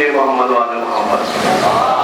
سید محمد وآل محمد.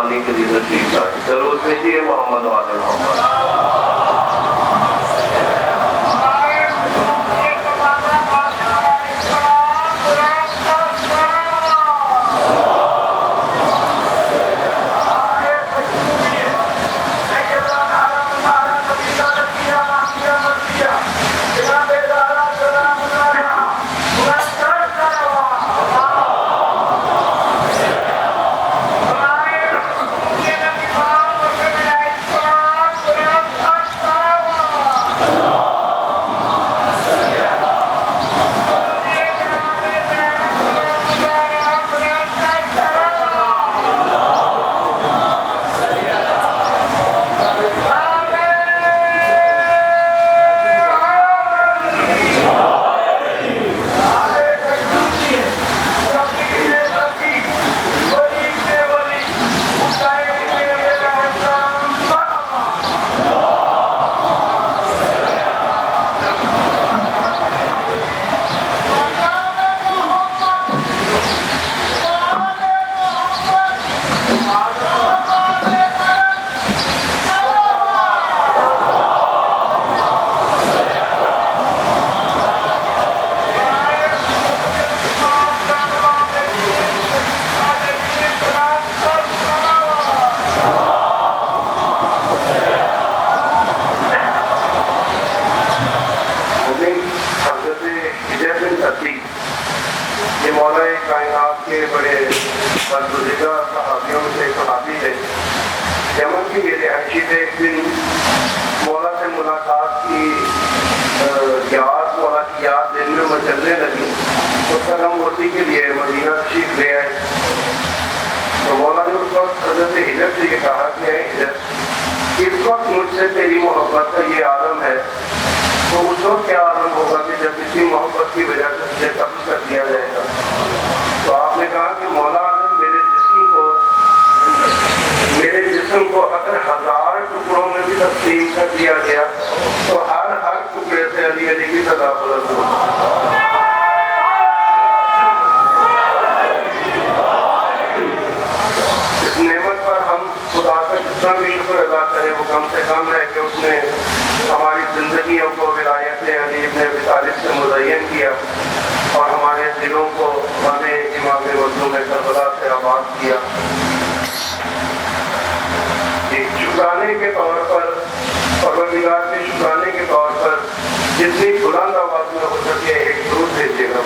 قربانی کے لیے تشریف لائے. درود بھیجیے محمد والے محمد. یہ مولا کائنات کے بڑے برگزیدہ صحابیوں سے صحابی ہے. یمن کی یہ رہائشی تھے. ایک دن مولا سے ملاقات کی مولا کی یاد دل میں مچلنے لگی. تو قدم ورزی کے لیے مدینہ تشریف لے آئے. تو مولا نے اس وقت حضرت ہجر سے یہ کہا کہ اے ہجر، اس وقت مجھ سے تیری محبت کا یہ عالم ہے، تو اس وقت کیا عالم ہوگا کہ جب اسی محبت کی وجہ سے مجھے قتل کر دیا جائے گا. تو آپ نے کہا کہ مولا اعظم، میرے جسم کو اگر 1000 ٹکڑوں میں بھی تقسیم کر دیا گیا تو ہر ٹکڑے سے علی علی کی صدا بلند ہوگی. اس نعمت پر ہم خدا کا جتنا بھی شکر ادا کریں وہ کم سے کم ہے کہ اس نے ہماری زندگیوں کو ولایت علی ابن ابی طالب سے مزین کیا اور ہمارے دلوں کو ہمیں امام مظلوم کربلا سے آباد کیا. شکرانے کے طور پر، پروردگار کے شکرانے کے طور پر جتنی بلند آواز میں ہو سکے ایک درود بھیجیے گا.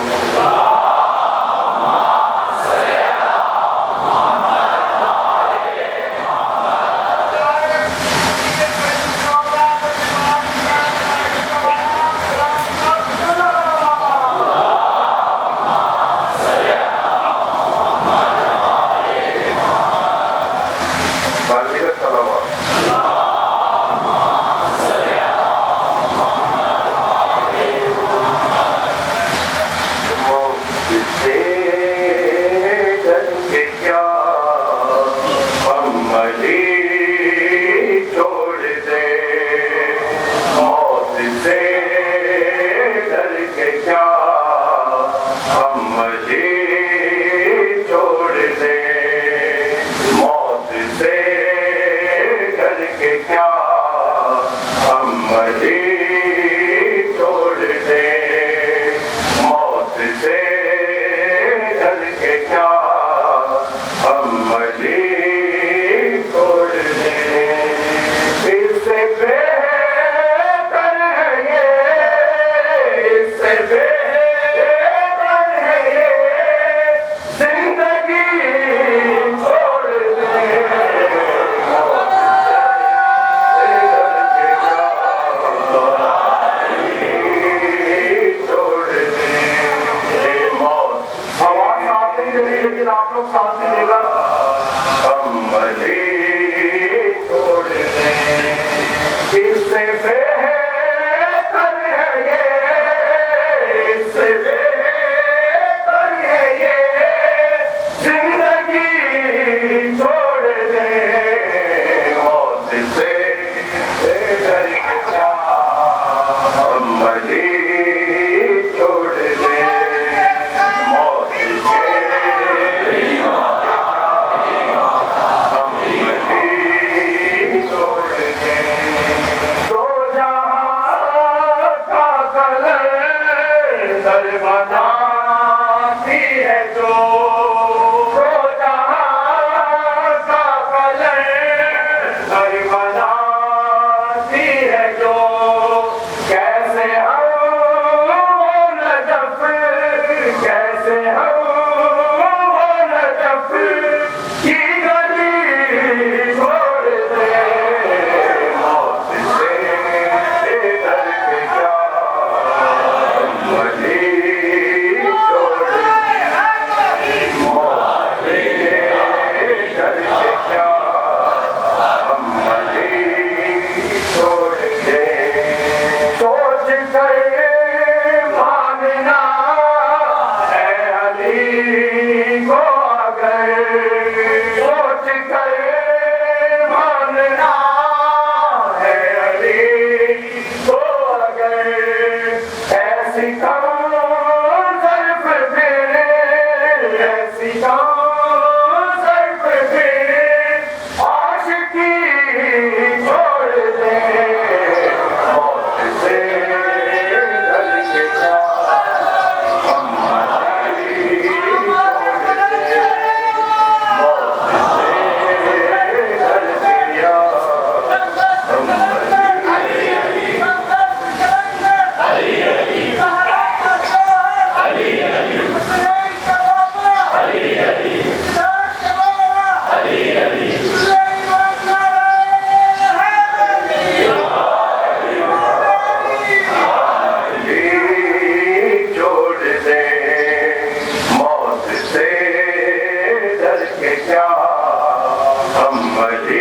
Hare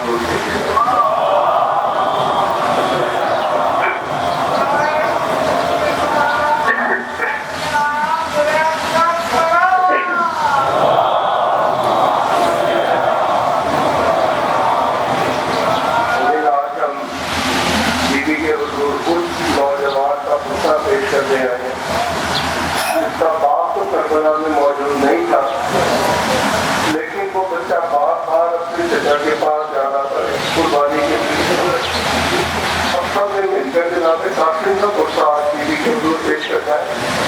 ملتے ہیں. کرنے آئے اس کا باپ تو کربلا میں موجود نہیں تھا لیکن وہ بچہ بار بار اپنی چچا کے پاس جانا پڑے قربانی کے لیے. اب سب نے مل کر جناب قاسم کا غصہ آج بیوی کے حضور پیش کرنا ہے.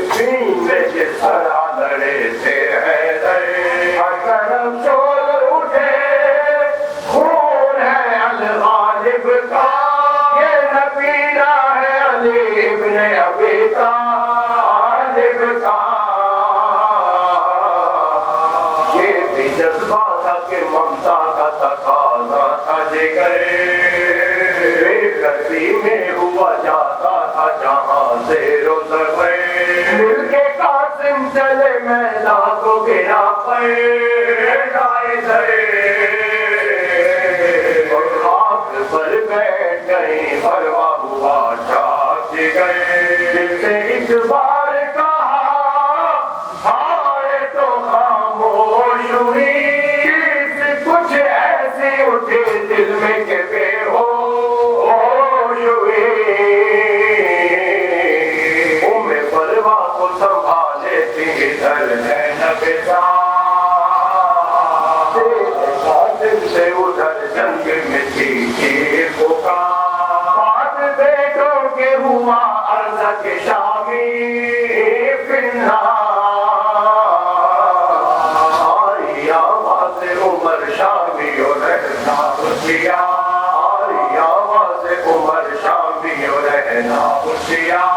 فلسطین میں جس طرح لڑے تھے حیدر، ہر طرف شور اٹھے خون ہے الغالب کا، یہ نبینا ہے علی ابن ابی طالب کا۔ یہ بھی جذبہ تھا کہ ممتا کا تقاضا تھا جگر، بے کسی میں ہوا جاتا تھا جہاں زیر و زبر، مل کے قاسم چلے میدان کو گرا پر ڈائے دھرے، اور خاک پر بیٹھ گئی پرواہ ہوا چاک گئے، دل سے ایک بار کہا ہائے تو خاموش ہوئی، چیز کچھ ایسی اٹھی دل میں کہ بے ہوش ہوئی، ام پرواہ کو سنبھالے تھی ادھر زینب قاسم سے ادھر جنگ میں تھی چیر پکار، بات بیٹوں کے ہوا ارزق شامی فنہا، آئی آواز عمر شامی اور رہنا ہوشیار، آئی آواز عمر شامی اور رہنا ہوشیار،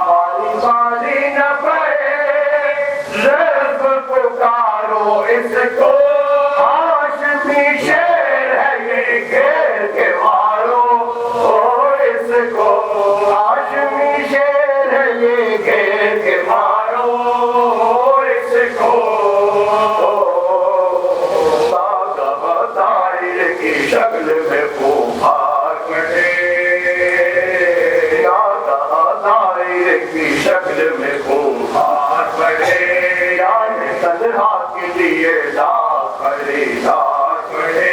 باری باری نہ پڑے رب پکارو اس کو، ہاشمی شیر ہے یہ گھیر کے مارو اس کو، ہاشمی شیر ہے یہ گھیر کے مارو اس کو، ساگہ دائر کی شکل میں پھوپھار پڑے، دائر کی شکل میں پھوپھار پڑے، یعنی تنہا کے لیے ڈاک پڑے ڈاک پڑے،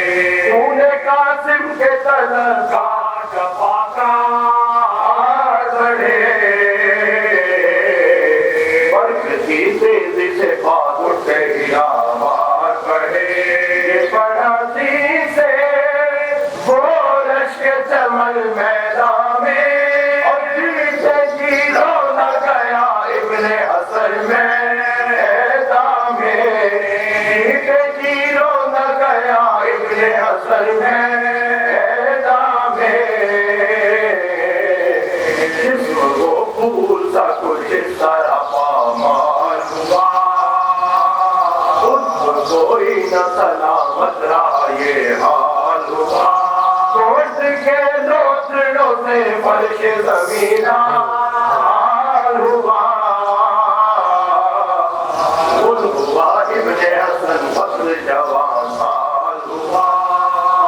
تو نے قاسم کے طلبگار جفا کا بڑھے، برق کی تیزی سے بات اٹھے گیا مار پڑے، پڑھاتی سے بولش کے چمن میدان میں، اور جیتے جی رونا گیا ابن حسن میدان میں، جیتے جی رونا گیا ابن حسن میدان میں، جسم کو پھول سا کچھ اس طرح پامال ہوا، خود کو کوئی نہ سلامت رہا یہ حال ہوا، گوشت کے لوٹڑوں سے فرش زمین حال ہوا، خود ہوا ابن حسن فصل جوان سال ہوا،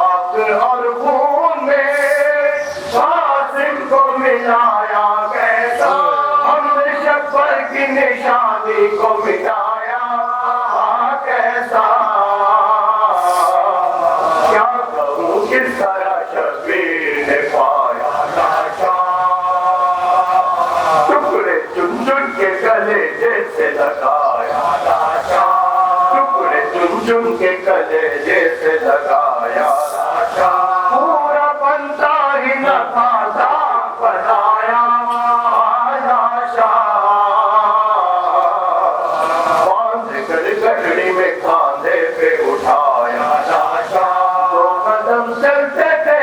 آگ اور خون میں قاسم کو ملایا کیسا، ہم نے شبر کی نشانی کو مٹایا کیسا، کیا کہوں کس طرح شبیر نے پایا لاشا، ٹکڑے چن چن کے گلے جیسے لگایا لاشا، ٹکڑے چن چن کے گلے جیسے لگایا لاشا، پورا بنتا ہی نہ تھا داغ بنایا لاشا، باندھ کر گٹڑی میں کاندھے پہ اٹھایا لاشا، دو قدم چلتے تھے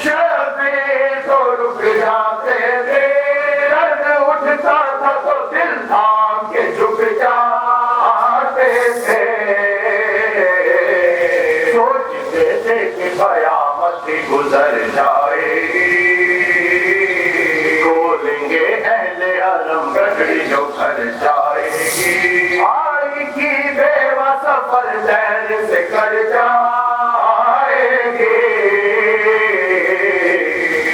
شبیر تو رک جاتے تھے، درد اٹھتا تھا تو دل تھام کے جھک جاتے تھے، سوچتے تھے کہ قیامت ہی گزر جائے گی، کھولیں گے اہل حرم گٹڑی جو گھر جائے گی، آئی کی بیوہ سفر دیر سے کر جائے گی،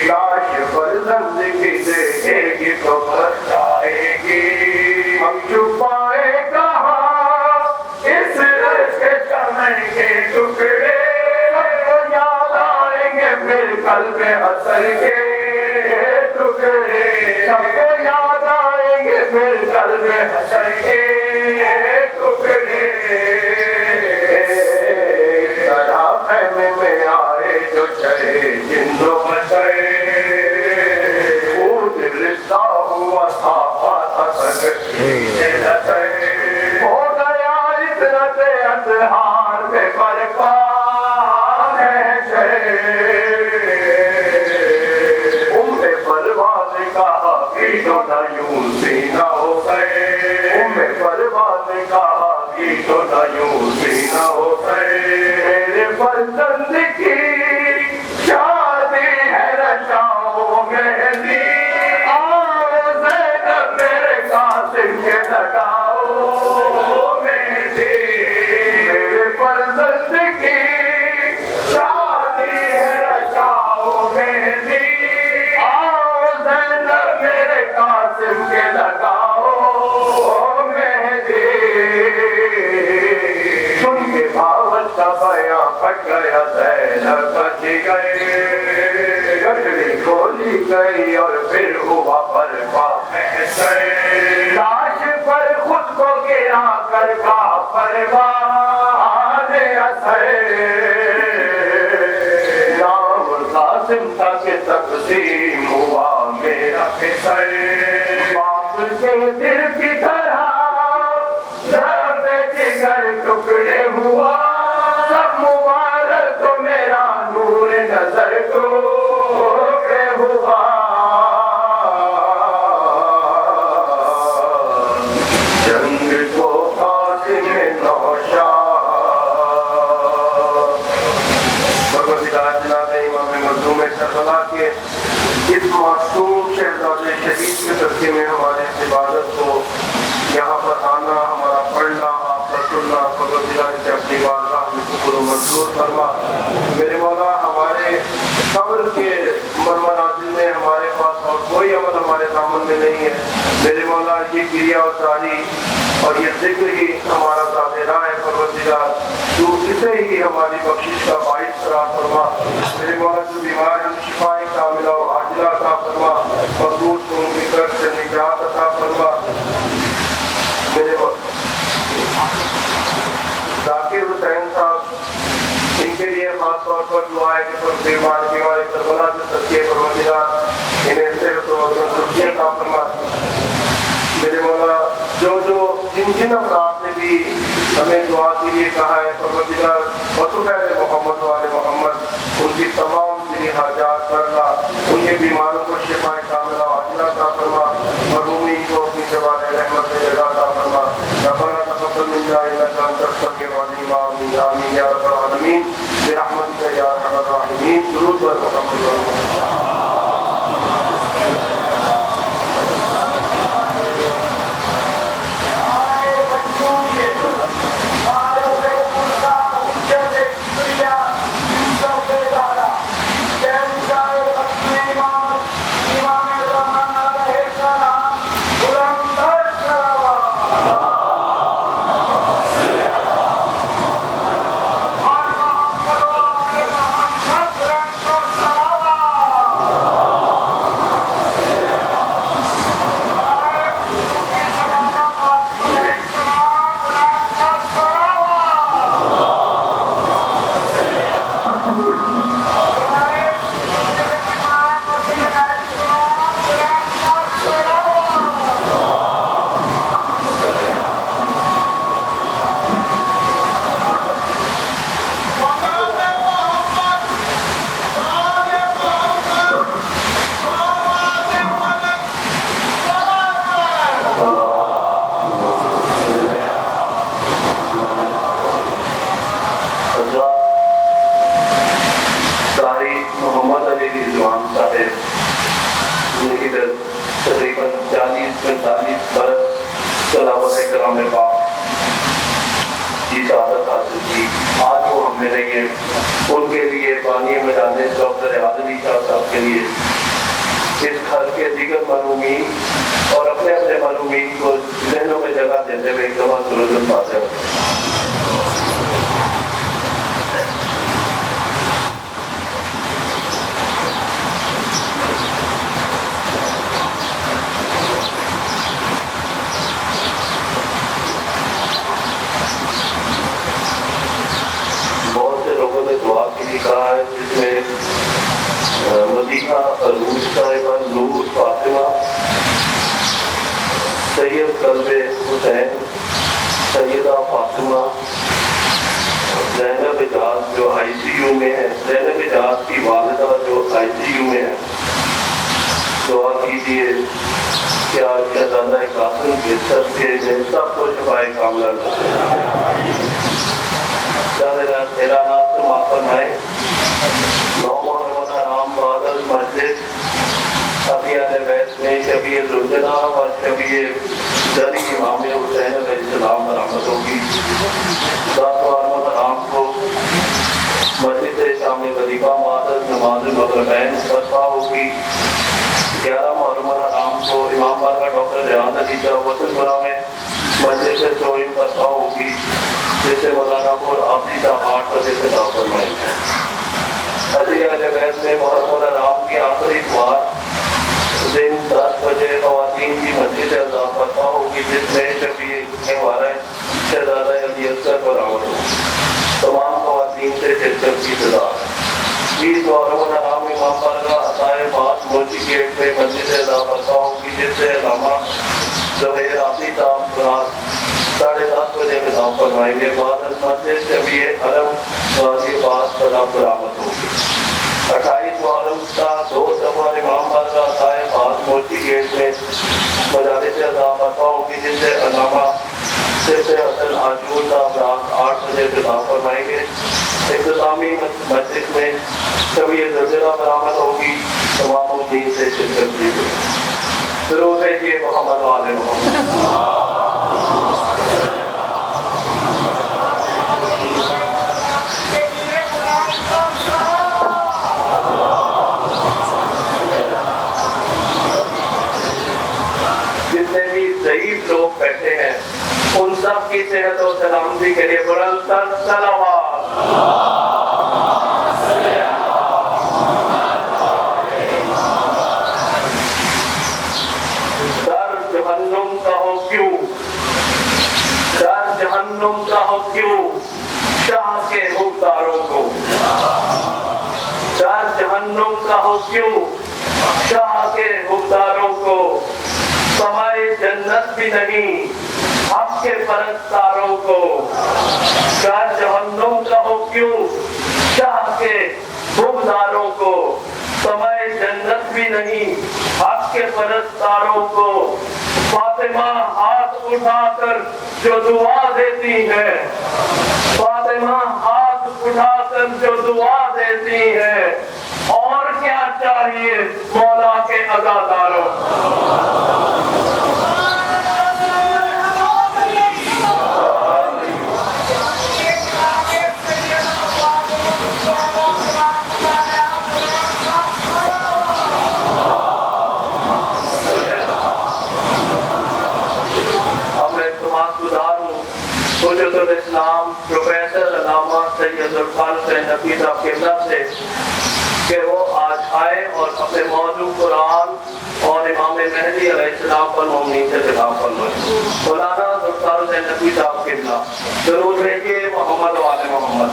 لاش پر زندگی دیکھے گی تو گھر جائے گی، ہم چھپائے کہاں اس رش کے چمن کے ٹکڑے، سب کو یاد آئیں گے پھر قلب حسن کے ٹکڑے، سب کو یاد آئیں گے پھر قلب حسن کے ٹکڑے، طرح خیمے میں آئے جو چڑھے جن دو بچے، خود رشتہ ہوا تھا پاتا سکے نہ یوں سینہ ہو گئے میں پروان کا کی تو نہ یوں سینہ ہو گئے میرے فرزند کی شادی ہے رچاؤ مہندی آؤ زینب میرے قاسم کے لگاؤ مہندی میرے فرزند کی شادی ہے رچاؤ مہندی آؤ زینب میرے قاسم کے لگاؤ مہندی سن کے بھاوت کا بیاں پھٹ گیا زینب بچ گئے گٹڑی کھولی گئی اور پھر ہوا پرواہ گئے لاش پر خود کو گرا کر کا پروان اثر نام قاسم تک تقسیم ہوا میرا پسر باپ کے دل کی طرح درد جگر ٹکڑے ہوا سب مبارک تو میرا نور نظر ٹوکرے ہوا جنگ کو قاسم نوشاد جناب امام مظلوم کربلا کے اس معصوم شہزادے شہید کے تذکرے میں ہمارے عبادت کو یہاں پر آنا ہمارا پڑھنا آپ کا سننا پروردگار سے اپنی بارگاہ میں قبول و منظور فرما میرے مولا ہمارے قبر کے مناظر میں ہمارے پاس اور کوئی عمل ہمارے دامن میں نہیں ہے میرے مولا یہ کریا اور ساری اور یہ ذکر ہی ہمارا ذاتِ راہ ہے پروردگار تو اسے ہی ہماری بخشش کا باعث قرار فرما میرے مولا جو بیمار ہیں شفائے کاملہ و عاجلہ عطا فرما مقبول کو ان کی طرف سے نجات عطا فرما میرے ذاکر حسین صاحب ان کے لیے خاص طور پر دعا ہے کہ بیمار کربلا سے صدقے پروردگار انہیں صحت و تندرستی عطا فرما میرے مولا جن افراد نے بھی ہمیں دعا کے لیے کہا ہے پروردگار وصفِ محمد والے محمد ان کی تمام دلی حاجات کرنا ان کے بیماروں کو شفائے کاملہ عاجلہ عطا فرما مرحومین کو اپنی جوان رحمت سے جگہ عطا فرما ربنا تقبل منا انک انت السمیع العلیم آمین آمین یا رب العالمین برحمتک یا ارحم الراحمین درود بر محمد تقریباً 40-45 برس صحابہ کرام نے کی سعادت حاصل کی آج وہ ہم میں نہیں ہیں ان کے لیے بانی مجانے ڈاکٹر عادلی شاہ صاحب کے لیے اس گھر کے دیگر معلومین اور اپنے اپنے معلومین کو ذہنوں میں جگہ دیتے ہوئے ایک دفعہ درود الفاتحہ دعا کے لیے کہا ہے جس میں مدینہ عروج صاحبہ نور فاطمہ سید قلب حسین سیدہ فاطمہ زینب اجاز جو ICU میں ہے زینب اجاز کی والدہ جو ICU میں ہے دعا کیجیے کہ آج شہزادہ قاسم کے سب کے سب کو شفائے کاملہ اعلانات سے معاف فرمائے. 9 محرم حرام بادل مسجد ابیان بیت میں شبیہ زلجنہ اور شبیہ جلی امام حسین علیہ السلام برآمد ہوگی. 10 محرم حرام کو مسجد شام وظیفہ معدل نماز مغربین برپا ہوگی. 11 محرم حرام کو امام بارگاہ ڈاکٹر ریحان علی شاہ وطن پورہ میں مسجد سے چوئن برپا ہوگی جس سے مولانا پور آفی کا 8 بجے سے دعوت فرمائیں گے. اہل بیت میں محرم الحرام کی آخری اتوار دن 10 بجے خواتین کی مسجد اعظام برپا ہوگی جس میں شفیع وارث شہزادہ علی اصغر برآمد ہوگی. تمام خواتین سے چرچر کی سزا. 20 محرم الحرام امام بارگاہ عطائے پاس موچی گیٹ میں مسجد اعظام برپا ہوگی جس سے علامہ زبیر آفی صاحب رات 10:30 بجے خطاب فرمائیں گے. بعد از مسجد شفیع حرم غازی عباس صاحب برآمد ہوگی. 28 محرم کا 2 سفر امام بارگاہ عطائے پاس موچی گیٹ میں مجالس اعظام برپا ہوگی جس سے علامہ حسن عاشور صاحب رات 8 بجے خطاب فرمائیں گے. اختتامی مسجد میں شبیہ زلزلہ برآمد ہوگی. تمام الدین سے شرکت کیجیے. درود بھیجیے محمد و آل محمد. جتنے بھی ضعیف لوگ بیٹھے ہیں ان سب کی صحت و سلامتی کے لیے بلند تر صلوات. در جہنم کا ہو کیوں، در جہنم کا ہو کیوں شاہ کے حکمداروں کو. در جہنم کا ہو کیوں شاہ کے حکمداروں کو. سمائے جنت بھی نہیں حق کے پرستاروں کو. در جہنم کا ہو کیوں شاہ کے حکمداروں کو. سمائے جنت بھی نہیں حق کے پرستاروں کو. فاطمہ ہاتھ اٹھا کر جو دعا دیتی ہے، فاطمہ ہاتھ اٹھا کر جو دعا دیتی ہے، اور کیا چاہیے مولا کے عزاداروں. حجت الاسلام پروفیسر علامہ سید عرفان حسین نقوی صاحب قبلہ سے کہ وہ آج آئے اور اپنے موضوع قرآن اور امام مہدی علیہ السلام پر مومنین سے خطاب فرمائے. مولانا عرفان حسین نقوی صاحب قبلہ. درود بھیجیے محمد و آل محمد.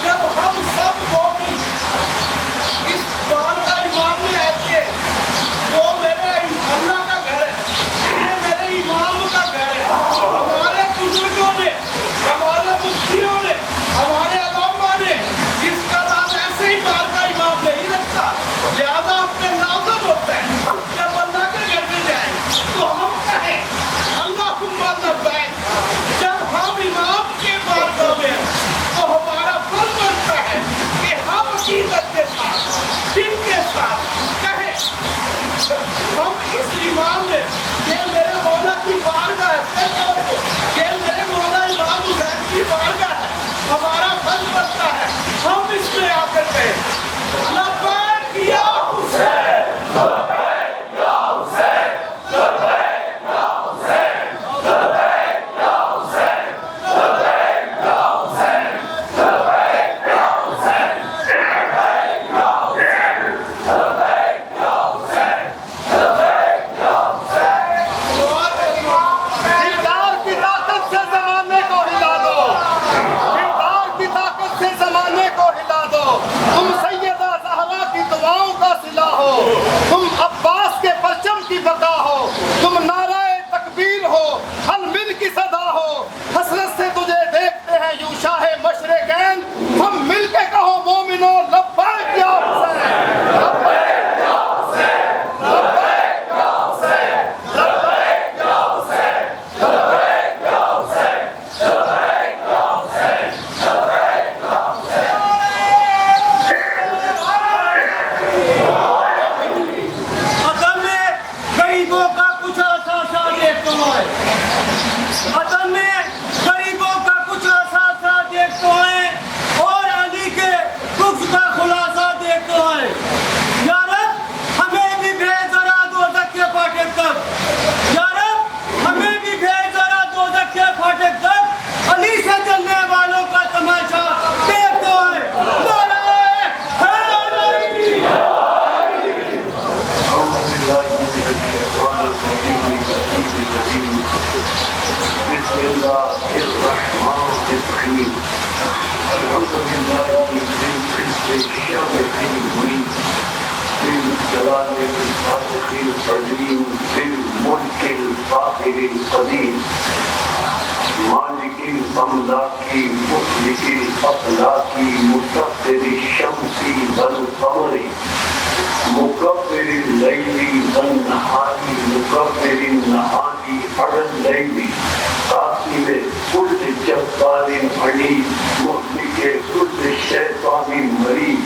جب ہم سب کرتے ہیں لبیک یا حسین لبیک یا حسین لبیک یا حسین لبیک یا حسین لبیک یا حسین لبیک یا حسین لبیک یا حسین لبیک یا حسین لبیک یا حسین. کردار کی طاقت سے زمانے کو ہلا دو کردار کی طاقت سے زمانے کو ہلا دو تم سیدہ زہرا کی دعاؤں کا صلہ ہو تم عباس کے پرچم کی بقا ہو تم نعرہ تکبیر ہو حلمل کی صدا ہو حسرت سے تجھے دیکھتے ہیں یوں شاہ مشرقین ہم مل کے کہو مومنو لبیک یا حسین لبیک یا حسین لبیک یا حسین لبیک یا حسین لبیک یا حسین لبیک یا حسین لبیک یا عدم میں غریبوں کا کچھ اثاثہ دیکھتا ہے عدم میں غریبوں کا کچھ اثاثہ دیکھتا ہے اور علی کے کفر کا خلاصہ دیکھتا ہے. یا رب ہمیں بھی بھیج ذرا دوزخ کے پھاٹک تک یا رب ہمیں بھی بھیج ذرا دوزخ کے پھاٹک تک علی سے چلنے والوں کا تماشا دیکھتا ہے. نعرہ حیدری أعوذ بالله من الشيطان الرجيم بسم الله الرحمن الرحيم الحمد لله ذي العزة الشامخ المريد ذي الجلال الصادق القديم ذي الملك الفاخر القديم مالك الأملاك مخلق الأفلاك مسخر الشمس والقمر مكبر الليل والنهار مكبر النهار على الليل قاسم كل جبار عنيد مهلك كل شيطان مريد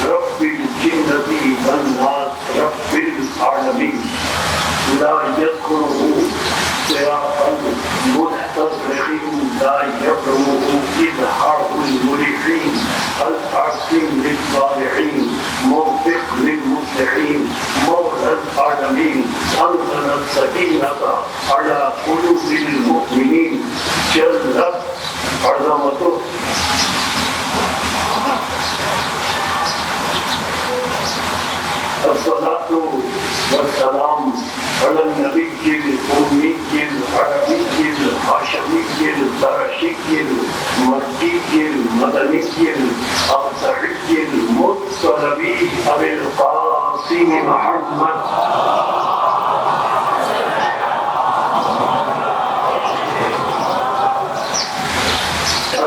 رب الجنة والناس رب العالمين لا يذكره صراطا مستقيم لا يبلغه إظهار الملحين الحاكم للصالحين موفق للمصلحين مولى العالمين أنزل السكينة على قلوب المؤمنين جلت عظمته الصلاة والسلام على النبي الأمي العربي الهاشمي البرشي المكي المدني الأبصري المطلبي أبي القاسم محمد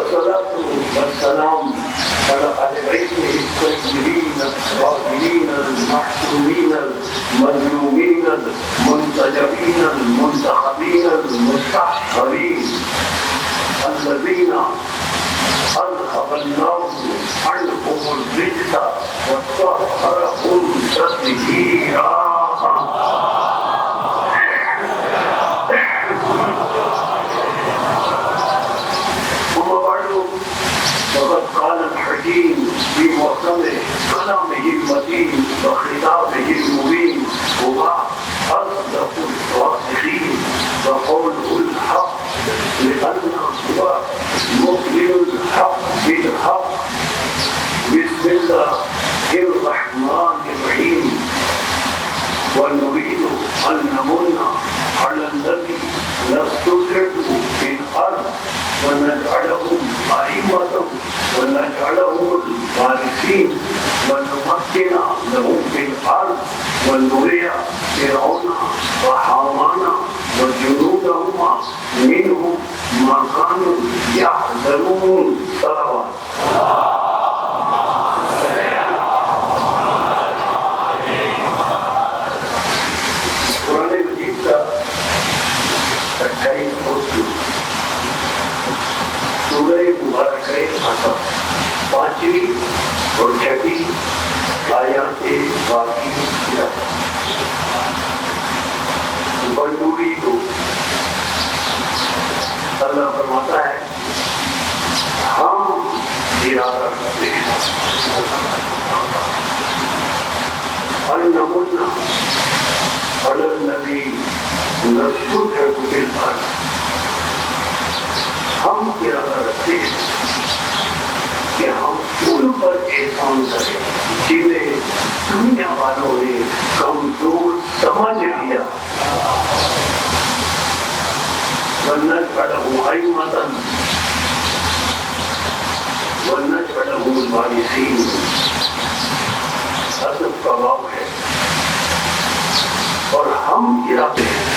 الصلاة والسلام على أهل بيته الطيبين الطاهرين المحسومين المظلومين المنتجبين المنتخبين المستحقرين الذين أذهب الله عنهم الرجس وطهرهم تطهيرا. وقد قال الحكيم في محكمه كلامه المتين وخطابه المبين هو أصدق الراسخين وقوله الحق لأنه هو مؤمن الحق بالحق. بسم الله الرحمن الرحيم. ونريد أن نمن على الذي نستدركه في الأرض ونجعلهم أئمة ونجعلهم الوارثين ونمكن لهم في الأرض ونري فرعون وحامان وجنودهما منهم ما كانوا يحذرون. صلوات. قرآن مجید کا 28 سورہ مبارک حسب 5ویں اور 6ویں آیات باقی بندوری کو اللہ فرماتا ہے ہم ارادہ کرتے ہیں النمنا علی النبی نصرح بالفعل، ہم ارادہ رکھتے ہیں کہ ہم ان پر احسان کریں جنہیں دنیا والوں نے کمزور سمجھ لیا. ونجعلهم أئمة ونجعلهم الوارثين. ادب کا باب ہے اور ہم ارادے ہیں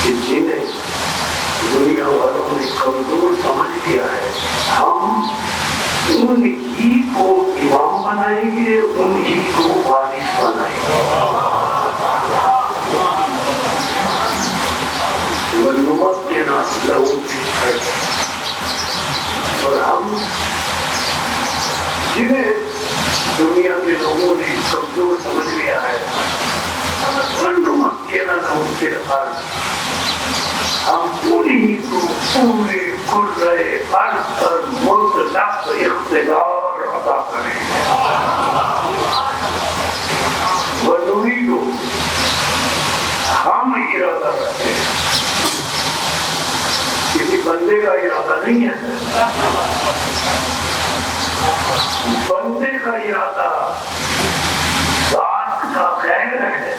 کہ جنہیں دنیا والوں نے کمزور سمجھ لیا ہے ہم ان ہی کو امام بنائیں گے، ان ہی کو وارث بنائیں گے. وَنُمَكِّنَ لَهُمْ فِي الْأَرْضِ، اور ہم جنہیں دنیا کے لوگوں نے کمزور سمجھ لیا ہے وَنُمَكِّنَ لَهُمْ فِي الْأَرْضِ، ہم انہی کو پورے کرۂ ارض پر مطلق اقتدار عطا کریں گے. وَنُرِيدُ، ہم ارادہ کرتے ہیں، کسی بندے کا ارادہ نہیں ہے، بندے کا ارادہ ذات کا غیر ہے،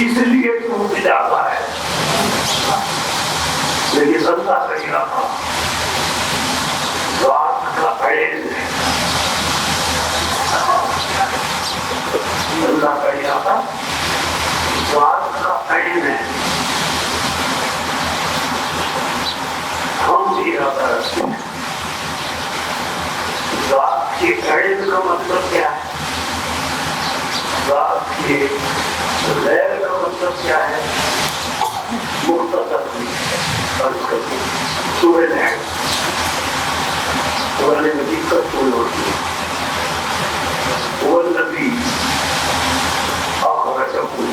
اس لیے ٹوٹ جاتا ہے. لیکن اللہ کا ارادہ ذات کا عین ہے. اللہ کا ارادہ ذات کا عین ہے. ہم ارادہ رکھتے ہیں. ذات کے عین کا مطلب کیا ہے؟ ذات کے غیر کا مطلب کیا ہے؟ مختصر فرض کرتے سورہ نحل قرآن مجید کا طول ہوتی ہے. والذی أخرجكم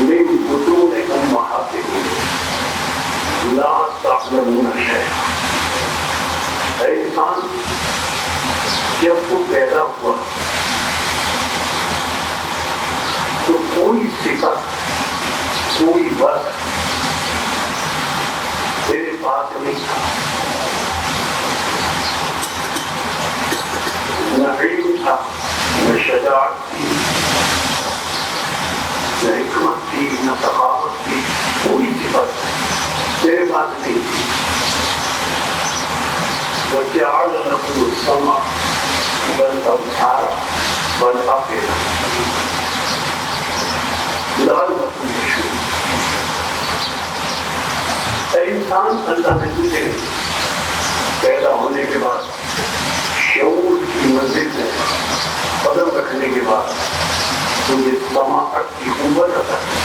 من بطون أمهاتكم لا تعلمون شيئا. اے انسان، جب تو پیدا ہوا تو کوئی صفت کوئی وصف تیرے پاس نہیں تھا، نہ علم تھا، نہ شجاعت تھی، نہ حکمت تھی، نہ ثقافت تھی، کوئی صفت تیرے پاس نہیں تھی. وَجَعَلَ لَكُمُ السَّمْعَ وَالْأَبْصَارَ وَالْأَفْئِدَةَ لَعَلَّكُمْ تَشْكُرُونَ. اے انسان، اللہ نے تجھے پیدا ہونے کے بعد شعور کی منزل میں قدم رکھنے کے بعد تجھے سماعت کی قوت عطا کی،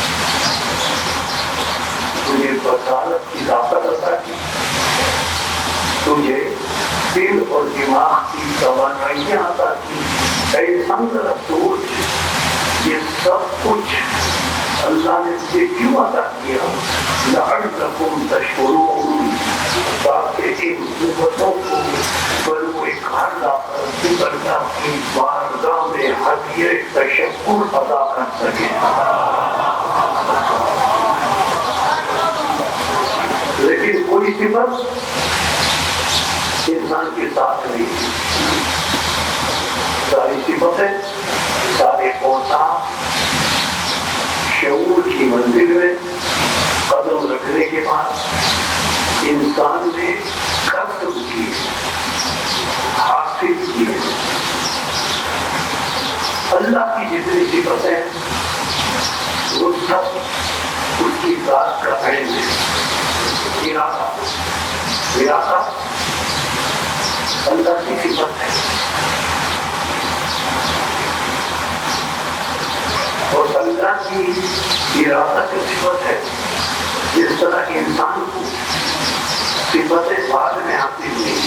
تجھے بصارت کی طاقت عطا کی، تجھے دل اور دماغ کی توانائیاں عطا کی. اے انسان ذرا سوچ، یہ سب کچھ اللہ نے تجھے کیوں عطا کیا؟ لعلکم تشکرون، تاکہ ان قوتوں کو بروئے کار لا کر اللہ کی بارگاہ میں ہدیہ تشکر ادا کر سکے. لیکن کوئی صفت انسان کے ساتھ نہیں. ساری صفتیں، سارے اوصاف شعور کی منزل میں قدم رکھنے کے بعد انسان نے کسب کی، حاصل کی. اللہ کی جتنی صفتیں وہ سب اس کی ذات کا عین ہے. ارادہ اللہ کی صفت ہے، اور اللہ کی ارادہ کی صفت ہے. جس طرح انسان کو صفتیں بعد میں حاصل ہوئی،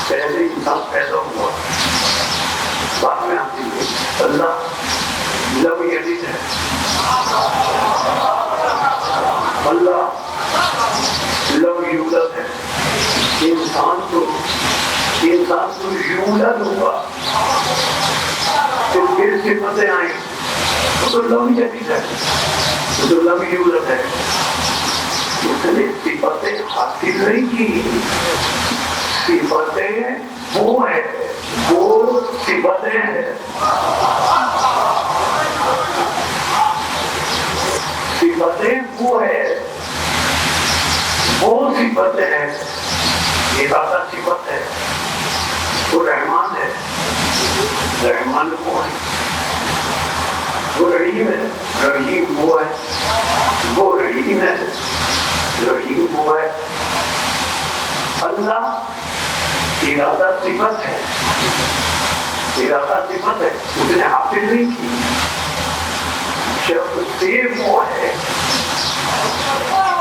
پہلے انسان پیدا ہوا بعد میں حاصل ہوئی. اللہ لم یلد ہے، اللہ لم یولد ہے. انسان تو پھولا دوں گا، پھر پھر صفتیں آئیں تو اللہ بھی جدید ہے، تو اللہ بھی یورت ہے. اس نے صفتیں حاصل نہیں کی، صفتیں وہ ہے، وہ صفتیں ہیں، صفتیں وہ ہے، وہ صفتیں ہیں. ارادہ صفت ہے، وہ رحمان ہے. رحمان وہ ہے، وہ رحیم ہے. رحیم وہ ہے، وہ رحیم ہے. رحیم وہ ہے. اللہ ارادہ صفت ہے، ارادہ صفت ہے، اس نے حاصل نہیں کی. جب سے وہ ہے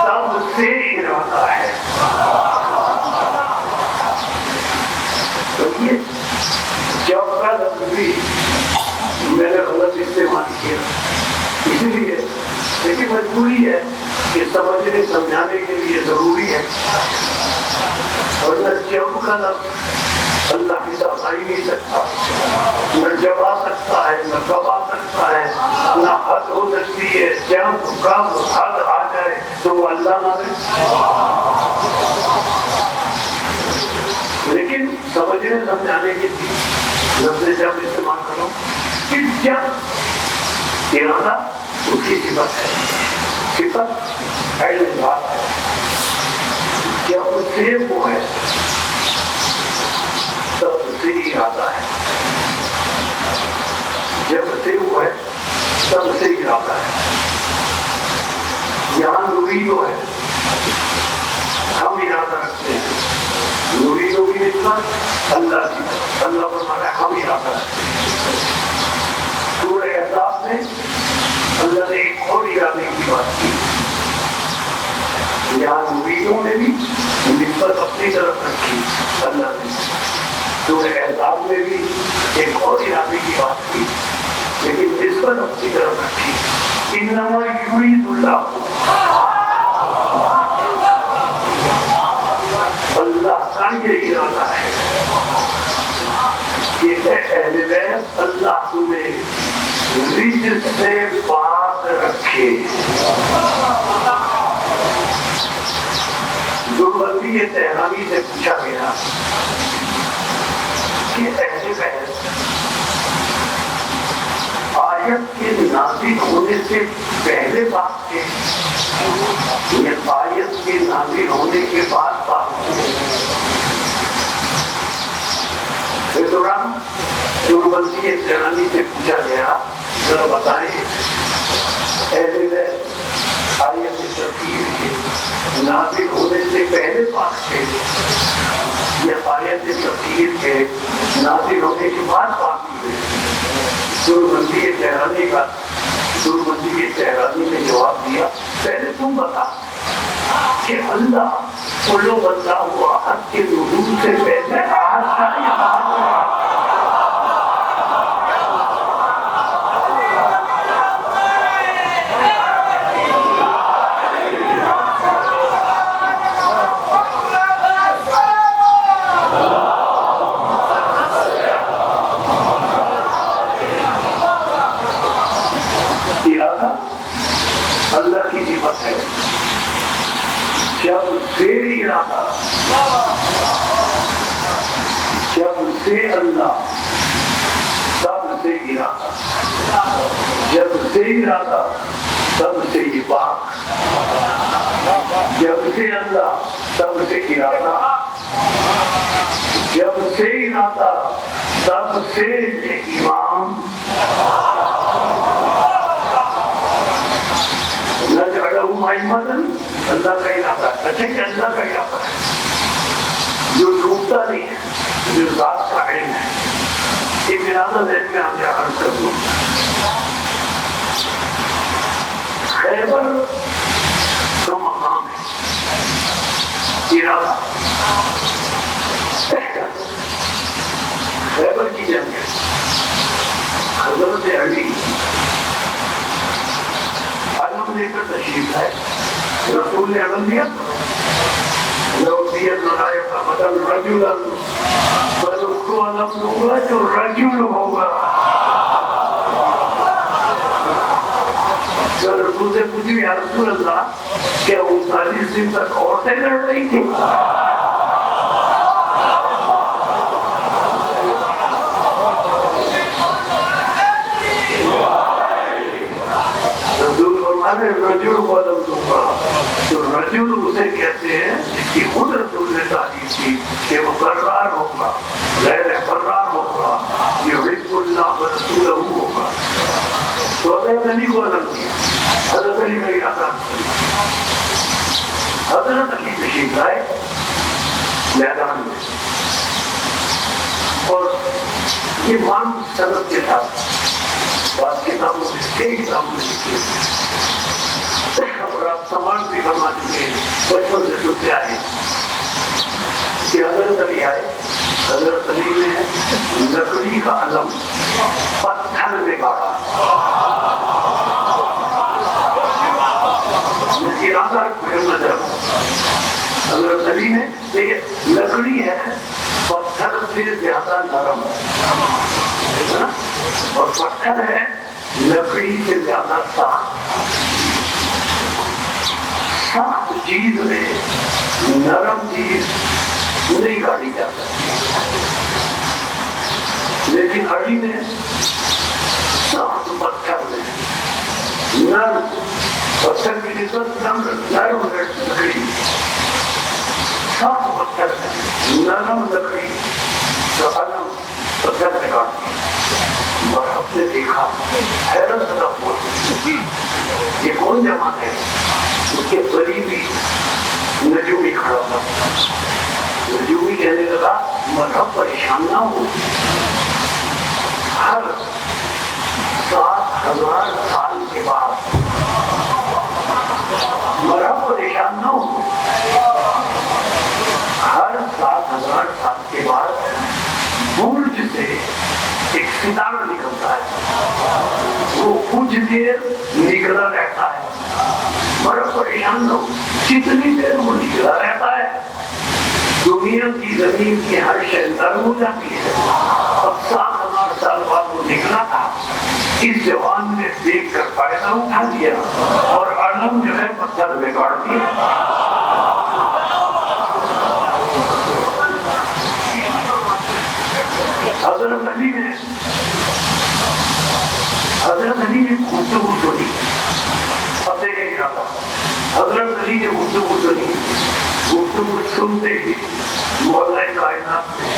تب سے ارادہ ہے. جب کا لفظ بھی میں نے غلط استعمال کیا، اسی لیے لیکن مجبوری ہے کہ سمجھنے سمجھانے کے لیے ضروری ہے. ورنہ جب کا لفظ اللہ کی ساتھ آ ہی نہیں سکتا. نہ جب آ سکتا ہے، نہ کب آ سکتا ہے، نہ حد ہو سکتی ہے. جب کب حد آ جائے تو وہ اللہ نہ رہے. لیکن سمجھنے سمجھانے کے لیے لفظ جب استعمال کرو کہ جب ارادہ اس کی صفت ہے، صفت علم بات ہے. جب سے وہ ہے تب سے ارادہ ہے. جب سے وہ ہے تب سے ارادہ ہے. یہاں نوری جو ہے ہم ارادہ رکھتے ہیں. نوری جو بھی نسبت اللہ کی، اللہ پر مانا ہم ارادہ رکھتے ہیں. سورہ احزاب میں اللہ نے ایک اور ارادے کی بات کی. یہاں نوریوں نے بھی نسبت اپنی طرف رکھی اللہ نے. سورہ احزاب میں بھی ایک اور ارادے کی بات کی لیکن نسبت اپنی طرف رکھی. انما یرید اللہ، اللہ کا یہ ارادہ ہے کہ اہل بیت اللہ تمہیں رجس سے پاک رکھے. ضرورتی تہرامی سے پوچھا گیا کہ اہل بیت آیت کے نازل ہونے سے پہلے پاک تھے یا آیت کے نازل ہونے کے بعد پاک تھے؟ اس دوران ضرورتی تہرامی سے پوچھا گیا ذرا بتائیں اہل بیت آیت ترتیب کے نازل ہونے سے پہلے پاک تھے یا آیت ترتیب کے نازل ہونے کے بعد پاک ہوئے؟ ضرورتی تہرانی نے جواب دیا پہلے تم بتا کہ اللہ کلو بندہ ہوا حد کے نزول سے پہلے آج کا اللہ کی صفت ہے. جب سے ارادہ، جب سے اللہ تب سے ارادہ، جب سے ارادہ تب سے یہ پاک. جب سے اللہ تب سے ارادہ، جب سے ارادہ تب سے امام. اللہ کا ارادہ ہے. اچھا کہ اللہ کا ارادہ ہے جو ڈوبتا نہیں ہے، جو ذات کا علم ہے. ایک ارادہ ذہن میں آپ عرض کر دوں. خیبر کا مقام ہے ارادہ. خیبر کی جنگ ہے. حضرت علی علم لے کر تشریف ہے. رسول نے علم دیا لو دیت لڑائے کا مدن رجلا کو علم دوں گا جو رجل ہوگا. تو رسول سے پوچھی یا رسول اللہ کیا 39 دن تک عورتیں لڑ رہی تھی؟ رسول فرماتے ہیں رجل کو علم دوں گا. تو رجل اسے کہتے ہیں جس کی خود رسول نے تعریف کی کہ وہ قرار ہوگا غیر قرار ہوگا یحب اللہ ورسولہ ہوگا. تو حضرت علی کو علم دیا. حضرت علی کا ارادہ حضرت علی تشریف لائے میدان میں اور یہ مان صدر کے ساتھ بات کتابوں میں کئی کتابوں میں لکھی اور آپ سامان بھی فرما چکے بچپن سے سنتے آئے کہ حضرت علی آئے. حضرت علی نے لکڑی کا علم پتھر میں گاڑا. ارادہ نظر حضرت علی نے دیکھیں لکڑی ہے پتھر سے زیادہ نرم اور پتھر ہے لکڑی سے زیادہ سخت چیز میں نرم چیز نہیں گاڑی جاتا. لیکن علی نے سخت پتھر میں نرم پتھر کی نسبت نرم لکڑی سخت پتھر نرم لکڑی کا علم پتھر میں کاٹ دیا. اور ہم نے دیکھا حیرت زدہ ہوا یہ کون جماعت ہے. اس کے قریبی نجومی کھڑا تھا. نجومی کہنے لگا مذہب پریشان نہ ہو. ہر 7,000 سال کے بعد مذہب پریشان نہ ہو. ہر 7,000 سال کے بعد برج سے ایک ستارہ نکلتا ہے. وہ کچھ دیر نکلا رہتا ہے. مذہب پریشان نہ ہو. کتنی دیر وہ نکلا رہتا ہے. دنیا کی زمین کی ہر شے نرم ہو جاتی ہے. اب 7,000 سال بعد وہ نکلا تھا. اس جوان نے دیکھ کر فائدہ اٹھا دیا اور علم جو ہے پتھر میں گاڑ دیا. حضرت علی نے گفتگو سنی. پتے کا ارادہ حضرت علی نے گفتگو سنی. گفتگو سنتے ہی مولا کائنات نے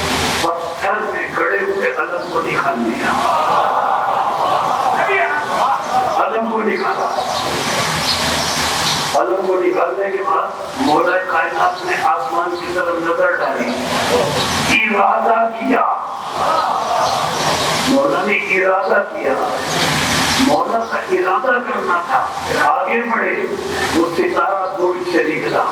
پتھر میں گڑے ہوئے علم کو نکال دیا. علم کو نکالا. علم کو نکالنے کے بعد مولا کائنات نے آسمان کی طرف نظر ڈالی. ارادہ کیا. مولا نے ارادہ کیا. مولا کا ارادہ کرنا تھا آگے بڑھے. وہ ستارہ برج سے نکلا.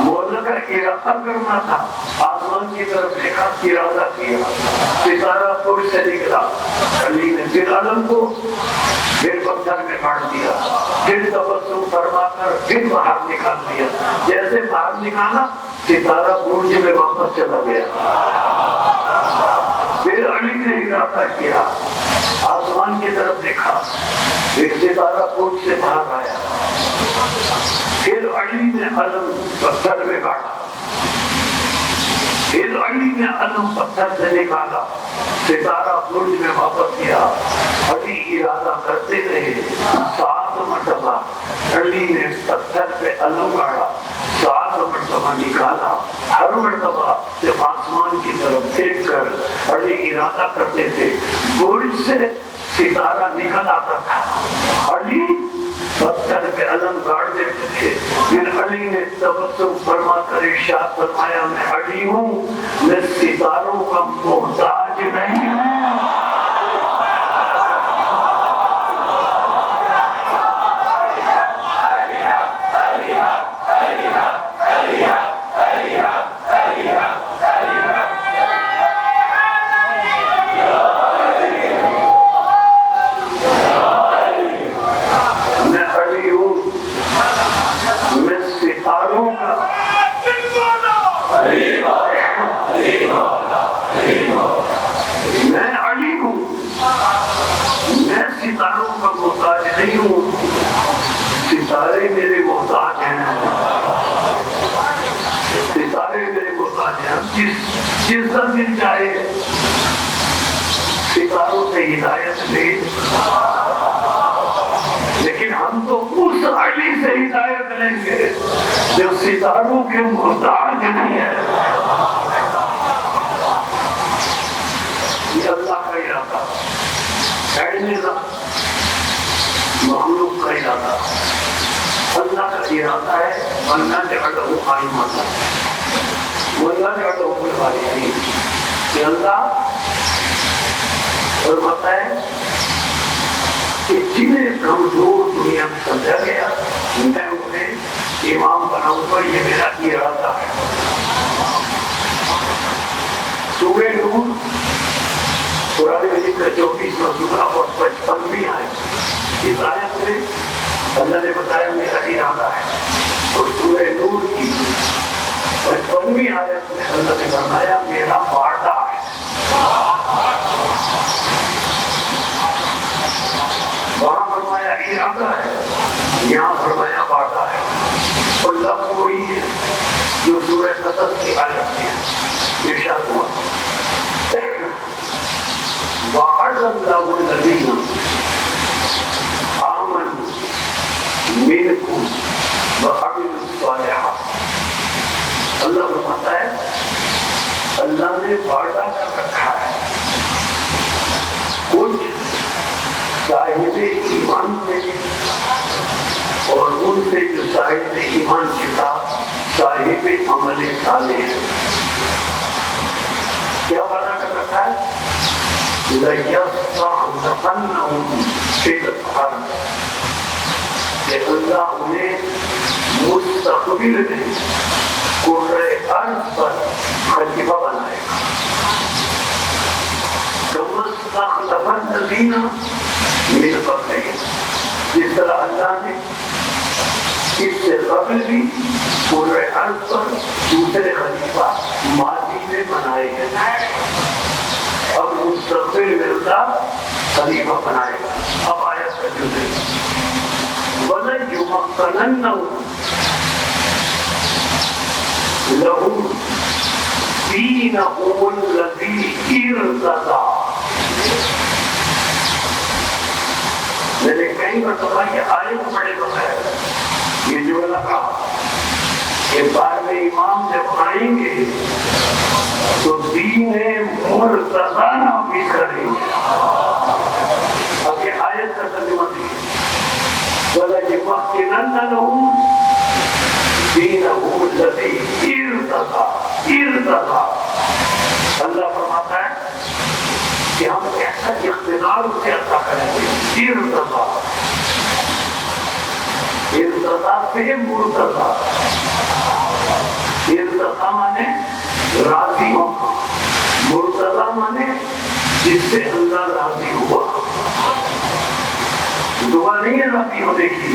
مولا کا ارادہ کرنا تھا آسمان کی طرف دیکھا. ارادہ کیا. ستارہ برج سے نکلا. علی نے پھر علم کو پھر پتھر میں کاٹ دیا. پھر تبسم فرما کر پھر باہر نکال دیا. جیسے باہر نکالا ستارہ برج میں واپس چلا گیا. پھر علی نے ارادہ کیا. آسمان کی طرف دیکھا. پھر ستارہ برج سے باہر آیا. پھر علی نے علم پتھر میں کاٹا. پھر علی نے علم پتھر سے نکالا. ستارہ برج میں واپس کیا. علی ارادہ کرتے رہے. 7 مرتبہ علی نے پتھر پہ علم گاڑا. 7 مرتبہ نکالا. ہر مرتبہ جب آسمان کی طرف دیکھ کر علی ارادہ کرتے تھے برج سے ستارہ نکل آتا تھا. علی پتھر پہ علم گاڑ دیتے تھے. پھر علی نے تبسم فرما کر ارشاد فرمایا میں علی ہوں. میں ستاروں کا محتاج نہیں ہوں. نہیں ہوں، ستارے میرے محتاج ہیں، ستارے میرے محتاج ہیں۔ جس کا دل چاہے ستاروں سے ہدایت لے، لیکن ہم تو اس علی سے ہدایت لیں گے جو ستاروں کے محتاج نہیں ہے۔ یہ اللہ کا ارادہ ہے، مخلوق کا ارادہ، اللہ کا ارادہ ہے۔ اللہ جعلہ قائما، اللہ جعلہ قائما، کہ اللہ فرماتا ہے کہ جنہیں کمزور دنیا میں سمجھا گیا میں انہیں امام بناؤں گا، یہ میرا ارادہ ہے۔ سورہ نور قرآن مجید کا 24واں سورہ اور 55ویں آیت، اس آیت میں اللہ نے بتایا میرا ارادہ ہے، اور سورہ نور کی 55ویں آیت میں اللہ نے فرمایا میرا وعدہ ہے۔ وہاں فرمایا ارادہ ہے، یہاں فرمایا وعدہ ہے، اور لفظ وہی ہے جو سورہ قصص کی آیت میں ہے۔ ارشاد ہوا وَعَدَ اللَّهُ الَّذِينَ آمَنُوا مِنْكُمْ وَعَمِلُوا الصَّالِحَاتِ، اللہ فرماتا ہے اللہ نے وعدہ کر رکھا ہے کچھ صاحب ایمان سے، اور ان سے جو صاحب ایمان کے ساتھ صاحب عمل صالح ہے۔ کیا وعدہ کر رکھا ہے؟ لَيَسْتَعْلَقَنَّهُمْ فِي الْأَرْضِ، کہ اللہ انہیں مستقبل میں قرۂ ارض پر خلیفہ بنائے گا۔ كَمَا اسْتَخْلَفَ الَّذِينَ مِنْ قَبْلِهِمْ، جس طرح اللہ نے اس سے قبل بھی قرۂ ارض پر دوسرے خلیفہ ماضی میں بنائے گئے، اب مستقبل میں اللہ خلیفہ بنائے گا۔ اب آیت کا جزء وَلَيُمَكَّنَنَّهُمْ لَهُمْ دِينَهُمُ الَّذِي ارْتَضَىٰ۔ میں نے کئی مرتبہ یہ آیت پڑھے بغیر یہ جملہ کہا کہ بعد میں امام جب آئیں گے تو دین مرتضیٰ نافذ کریں گے۔ اب یہ آیت کا ترجمہ دیکھیں، وَلَيُمَكِّنَنَّ لَهُمْ دِينَهُمُ الَّذِي ارْتَضَىٰ۔ اللہ فرماتا ہے کہ ہم ایسا اقتدار اسے عطا کریں گے۔ ارتضیٰ سے مرتضیٰ، ارتضیٰ مانے راضی ہونا، مرتضیٰ مانے جس سے اللہ راضی ہوا۔ دعا نہیں ہے راضی ہونے کی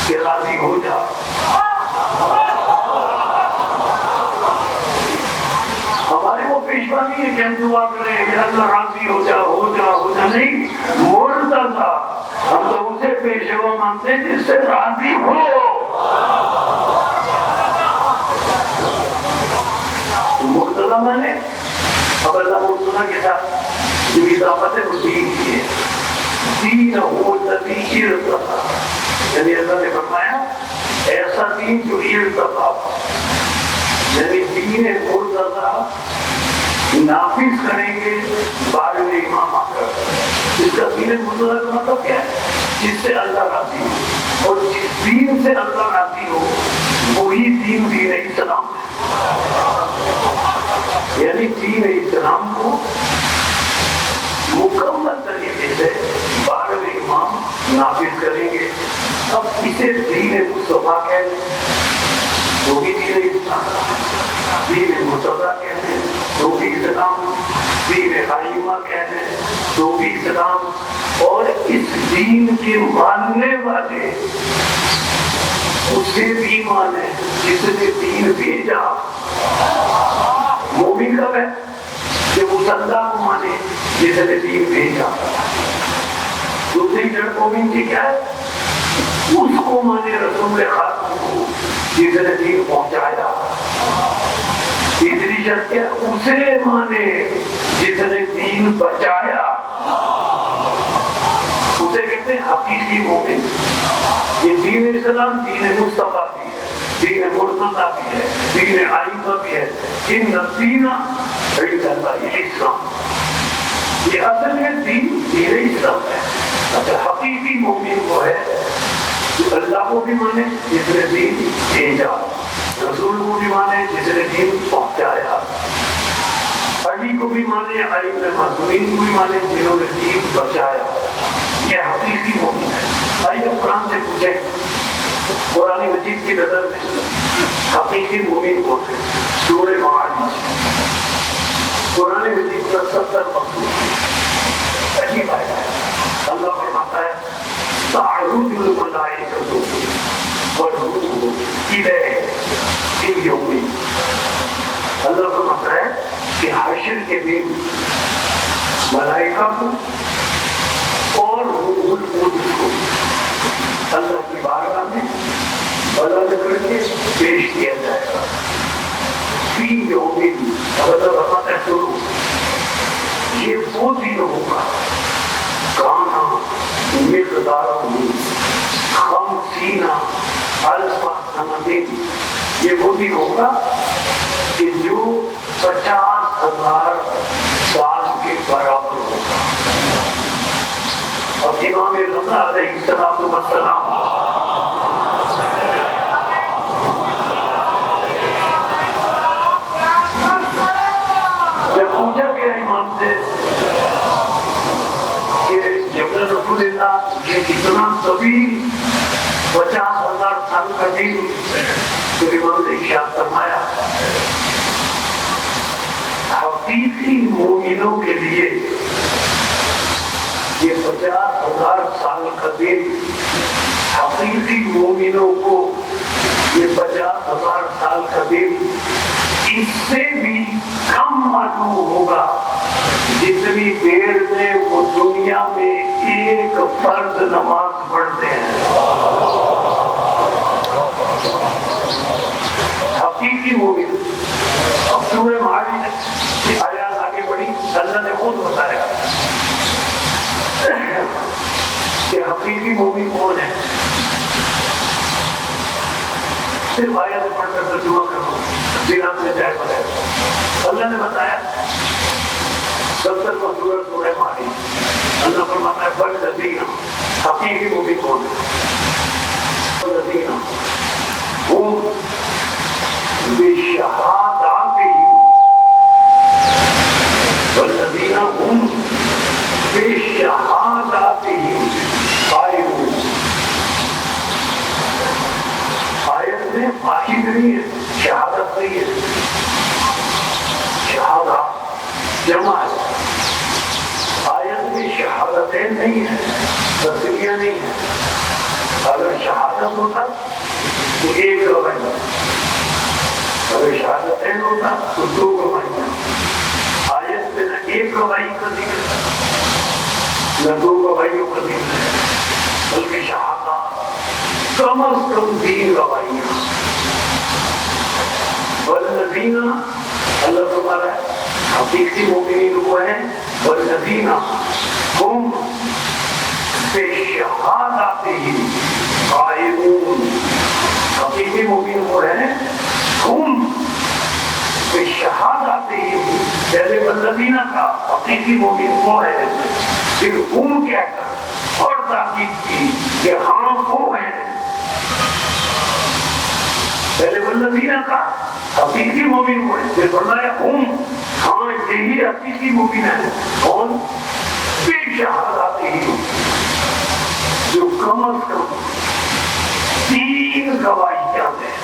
کہ راضی ہو جا، ہمارے وہ پیشوا نہیں ہے کہ ہم دعا کریں کہ اللہ راضی ہو جا ہو جا ہو جا، نہیں، مرتضیٰ ہم تو اسے پیشوا مانتے ہیں جس سے راضی ہو۔ مرتضیٰ مانے اب اللہ مرتضیٰ کے ساتھ جو اضافت ہے وہ دین کی ہے، دِینَهُ الَّذِي ارْتَضَىٰ، یعنی اللہ نے فرمایا ایسا دین جو ارتضیٰ، یعنی دین مرتضیٰ نافذ کریں گے بعد میں امام آ کر۔ اس کا دین مرتضیٰ کا مطلب کیا ہے؟ جس سے اللہ راضی ہو، اور جس دین سے اللہ راضی ہو وہی دین اسلام ہے۔ یعنی دین اسلام کو مکمل طریقے سے بعد میں امام نافذ کریں گے۔ اب اسے دین مصطفیٰ کہتے ہیں، وہ بھی دین اسلام، دین مرتضیٰ کہتے ہیں تو بھی اسلام، دین قائمہ کہتے ہیں تو بھی اسلام، اور اس دین کے ماننے والے اسے بھی مانے جس نے دین بھیجا۔ مومن کب ہے؟ کہ وہ اللہ کو مانے جس نے دین بھیجا۔ دوسری جڑ مومن کی کیا ہے؟ اس کو مانے رسول خاتم کو جس نے دین پہنچایا. تیسری شرط کیا؟ اسے مانے جس نے دین بچایا. اسے کہتے ہیں حقیقی مومن. یہ دین اسلام دین مصطفیٰ بھی ہے, دین مرتضیٰ بھی ہے, دین آئمہ بھی ہے. ان الدین عند اللہ الاسلام. یہ اصل میں دین اسلام ہے. اچھا, حقیقی مومن وہ ہے جو اللہ کو بھی مانے جس نے دین بھیجا, رسول کو بھی مانے جس نے دین پہنچایا, علی کو بھی مانے, ائمہ معصومین کو بھی مانے جنہوں نے دین بچایا. یہ حقیقی مومن ہے. آئیے قرآن سے پوچھیں, قرآن مجید کی نظر میں حقیقی مومن کون ہے؟ سورہ معارج, قرآن مجید کا 70 مقصود. عجیب آیت ہے. اللہ فرماتا ہے تعرج الملائکۃ والروح الیہ فی یوم. اللہ فرماتا ہے کہ حشر کے دن ملائکہ کو اور روح القدس کو اللہ کی بارگاہ میں بلند کر کے پیش کیا جائے گا. فی یوم, اللہ فرماتا ہے سنو, یہ وہ دن ہوگا کانا مقدارہ خمسین الف سنۃ. یہ وہ دن ہوگا کہ جو 50,000 سال کے برابر ہوگا. اور امام رضا علیہ السلام جب پوچھا گیا امام سے کہ جب رسول اللہ یہ کتنا طویل 50,000 سال کا دن, تو امام نے ارشاد فرمایا حقیقی مومنوں کے لیے یہ 50,000 سال کا دن, حقیقی مومنوں کو یہ 50,000 سال کا دن اس سے بھی کم معلوم ہوگا جتنی دیر میں وہ دنیا میں ایک فرض نماز پڑھتے ہیں. حقیقی مومن. اب سورہ معارج کی آیات آگے بڑھی, اللہ نے خود بتایا کہ حقیقی مومن کون ہے. صرف آیات پڑھ کر ترجمہ کرو, تفصیلات میں جائے بتائے. اللہ نے بتایا 70 سورہ سورہ معارج. اللہ فرماتا ہے والذین, حقیقی مومن کون ہے؟ والذین ہم بشہاداتہم, والذین ہم بشہاداتہم قائمون. آیت میں واحد نہیں ہے, شہادت نہیں ہے. شہادت جمع ہے. آیت میں شہادتیں نہیں ہے, تسمیہ نہیں ہے. اگر شہادت ہوتا تو ایک گواہی, اگر شہادتیں ہوتا تو 2 گواہیاں. آیت میں نہ ایک گواہی کا ذکر نہ 2 گواہیوں کا ذکر ہے, بلکہ شہادت کم از کم 3 گواہیاں. والذین, اللہ تعالیٰ حقیقی مومنین وہ ہیں والذین ہم بشہاداتہم قائمون. حقیقی مومن وہ ہیں ہم بشہاداتہم. پہلے والذین کا حقیقی مومن وہ ہے, پھر ہم کہہ کر اور تاکید کی کہ ہاں وہ ہیں. پہلے والذین کا حقیقی مومن وہ ہے, پھر فرمایا ہم, ہاں یہی حقیقی مومن ہے. کون؟ بشہاداتہم, جو کم از کم 3 گواہیاں ہیں.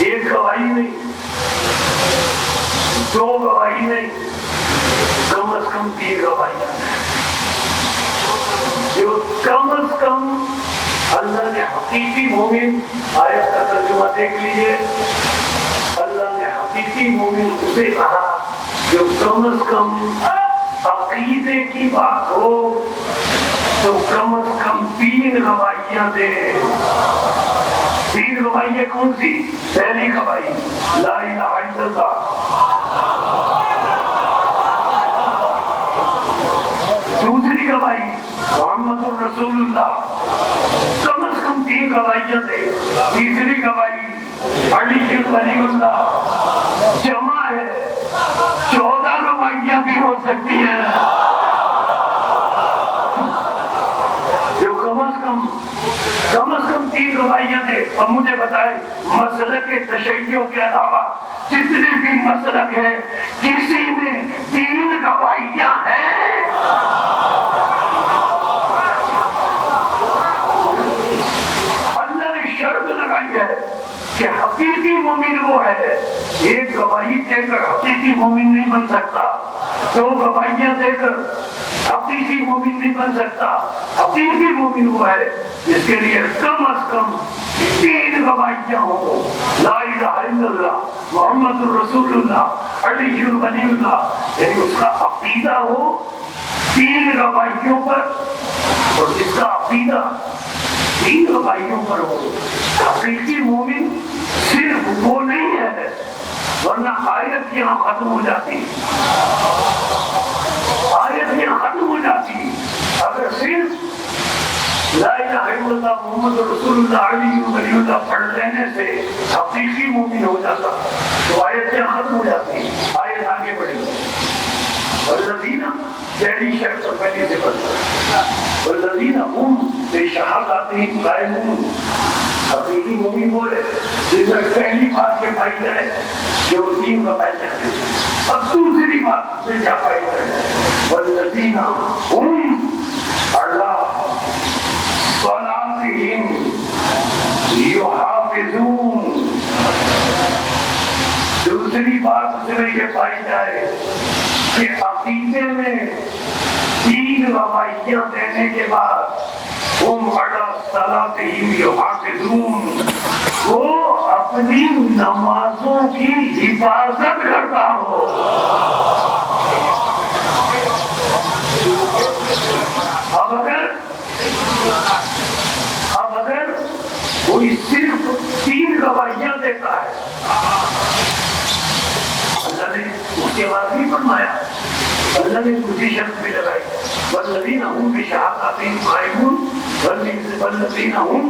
ایک گواہی نہیں, 2 گواہی نہیں, کم از کم 3 گواہیاں ہیں. جو کم از کم اللہ نے حقیقی مومن, آیت کا ترجمہ دیکھ لیجئے, اللہ نے حقیقی مومن اسے کہا جو کم از کم عقیدے کی بات ہو تو کم از کم 3 گواہیاں دے. 3 گواہیاں کون سی؟ پہلی گواہی لا الہ الا اللہ، دوسری گواہی محمد الرسول اللہ. کم از کم 3 گواہیاں دے. تیسری گواہی علی ولی اللہ. جمع ہے 14 گواہیاں بھی ہو سکتی ہیں جو کم از کم 3 گواہیاں دے. اور مجھے بتائیں مسلک تشیعوں کے علاوہ جتنے بھی مسلک ہیں کسی میں 3 گواہیاں ہیں؟ اللہ نے شرط لگائی ہے کہ حقیقی مومن وہ ہے. 1 گواہی دے کر حقیقی مومن نہیں بن سکتا. 2 گواہیاں دے کر حقیقی مومن نہیں بن سکتا. حقیقی مومن وہ ہے جس کے لیے کم از کم 3 گواہیاں ہوں. لا الہ الا اللہ، محمد الرسول اللہ، علی ولی اللہ. یعنی اس کا عقیدہ ہو 3 گواہیوں پر، اور جس کا عقیدہ 3 گواہیوں پر ہو. حقیقی مومن صرف وہ نہیں ہے، ورنہ آیت یہاں ختم ہو جاتی. آیت یہاں ختم ہو جاتی. اگر صرف لا الہ الا اللہ محمد رسول اللہ علی ولی اللہ پڑھ لینے سے حقیقی مومن ہو جاتا تو آیت یہاں ختم ہو جاتی. آیت آگے بڑھی. والذین، پہلی شرط پہلی سے بڑھتا. والذین هم بشہاداتہم قائمون. حقیقی مومن بولے جس میں پہلی بات کے پائی جائے جو 3 کا پائی جاتے ہیں. اب دوسری بات سے کیا پائی جائے؟ والذین هم علی صلاتہم یحافظون. دوسری بات اس میں یہ پائی جائے کہ عقیدے میں 3 گواہیاں دینے کے بعد ہم علی صلاتہم یحافظون، وہ اپنی نمازوں کی حفاظت کرتا ہو. اب اگر کوئی صرف 3 گواہیاں دیتا ہے، اللہ نے اس کے بعد بھی فرمایا، اللہ نے دوسری شرط بھی لگائی والذین هم بشہاداتہم قائمون والذین هم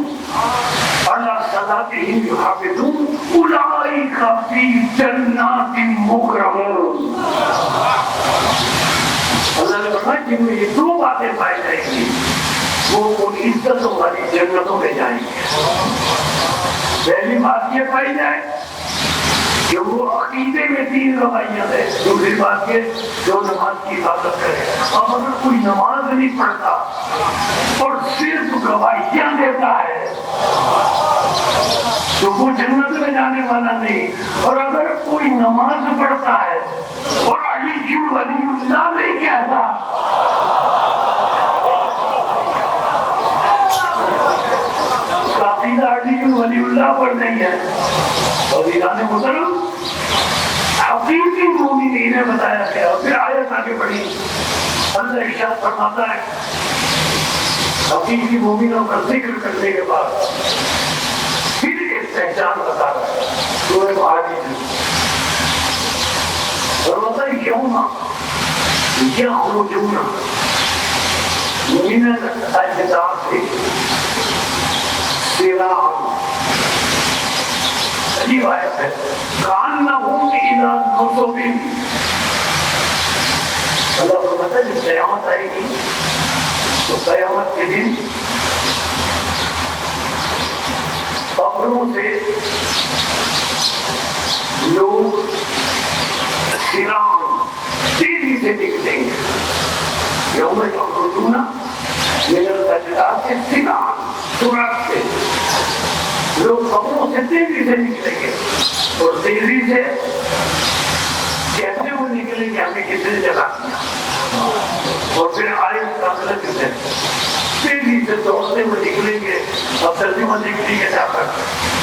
علی صلاتہم یحافظون اولئک فی جنات مکرمون. اللہ نے فرمایا جن میں یہ 2 باتیں پائی جائیں گی وہ ان عزتوں والی جنتوں میں جائیں گے. پہلی بات یہ پائی جائے کہ وہ عقیدے میں 3 گواہیاں دے. دوسری بات کہ جو نماز کی حفاظت کرے. اب اگر کوئی نماز نہیں پڑھتا اور صرف گواہیاں دیتا ہے تو وہ جنت میں جانے والا نہیں. اور اگر کوئی نماز پڑھتا ہے اور علی ولی اللہ نہیں کہتا اس کا عقیدہ علی ولی اللہ پر نہیں ہے. اور ایران مسلم حقیقی مومن انہیں بتایا گیا. اور پھر آیت آگے بڑھی. اللہ ارشاد فرماتا ہے حقیقی مومنوں کا ذکر کرنے کے بعد پھر ایک پہچان بتا رہا ہے سورہ معارج. اور بتائیے یوم یخرجون من الاجداث سراعا. عجیب آیت ہے. کانہم الی نصب. اللہ کو پتہ ہے جب قیامت آئے گی تو قیامت کے دن قبروں سے لوگ سراعا تیزی سے نکلیں گے. یوم یخرجون من الاجداث سراعا، سرعت سے لوگ قبروں سے تیزی سے نکلیں گے. اور تیزی سے کیسے وہ نکلیں گے ہمیں کسی نے جگہ دیا. اور پھر آئے کافلہ کسے تیزی سے دوڑتے ہوئے نکلیں گے. اب ترجمہ نکلیں گے جا کر.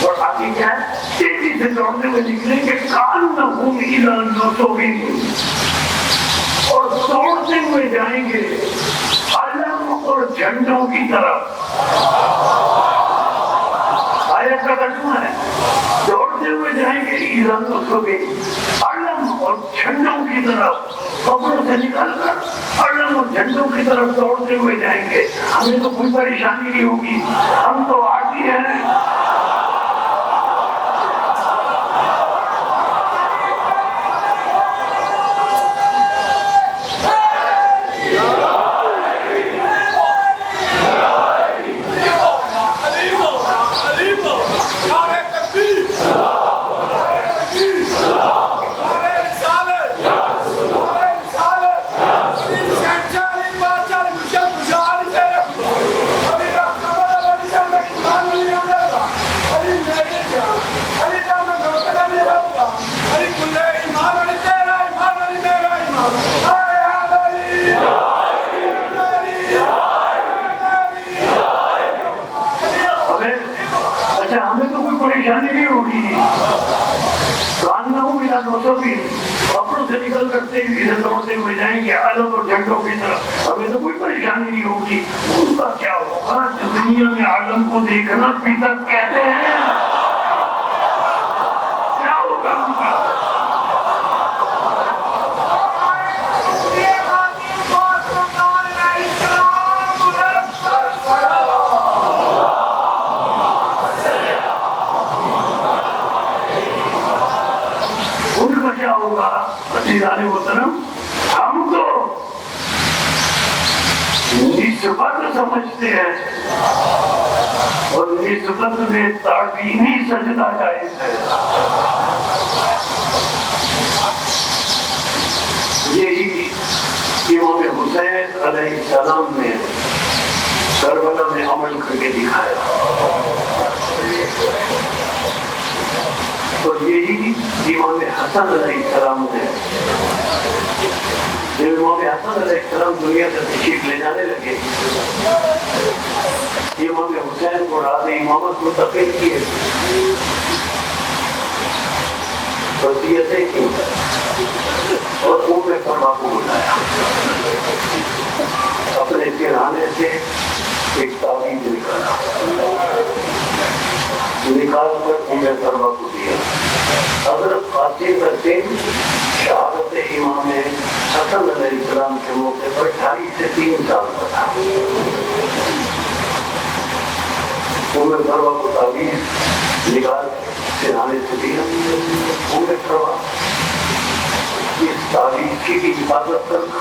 اور آگے کیا ہے؟ تیزی سے دوڑتے ہوئے نکلیں گے. کانہم الی نصب. اور توڑتے ہوئے جائیں گے علم اور جھنڈوں کی طرف. آیت کا ترجمہ ہے دوڑتے ہوئے جائیں گے علم اور جھنڈوں کی طرف. قبروں سے نکل کر علم اور جھنڈوں کی طرف دوڑتے ہوئے جائیں گے. ہمیں تو کوئی پریشانی نہیں ہوگی, ہم تو عادی ہیں. ہمیں تو کوئی پریشانی نہیں ہوگی. کپڑوں سے نکل کرتے دوڑتے ہوئے جائیں گے علم اور جھنڈوں کی طرف. ہمیں تو کوئی پریشانی نہیں ہوگی. ان کا کیا ہوگا جو دنیا میں عالم کو دیکھنا بدعت کہتے ہیں, کیا ہوگا ان کا؟ عزیزان محترم, ہم تو نسبت سمجھتے ہیں اور نسبت میں تعظیمی سجدہ جائز ہے. یہی امام حسین علیہ السلام نے کربلا میں عمل کر کے دکھایا, اور یہی امام حسن علیہ السلام نے جب امام حسن علیہ السلام دنیا سے تشریف لے جانے لگے, امام حسین کو راز امامت منتقل کیے, وصیتیں کی اور ام فرما کو بلایا. اپنے سرہانے سے ایک تعویذ نکال کر ام فرما کو دیا. حضرت قاسم الدین شہادت امام حسن علیہ السلام کے موقع پر 2.5 سے 3 سال کا تھا. ام فرما کو تعویذ نکال سرہانے سے دیا. ام فرما اس تعویذ کی بھی حفاظت کرنا,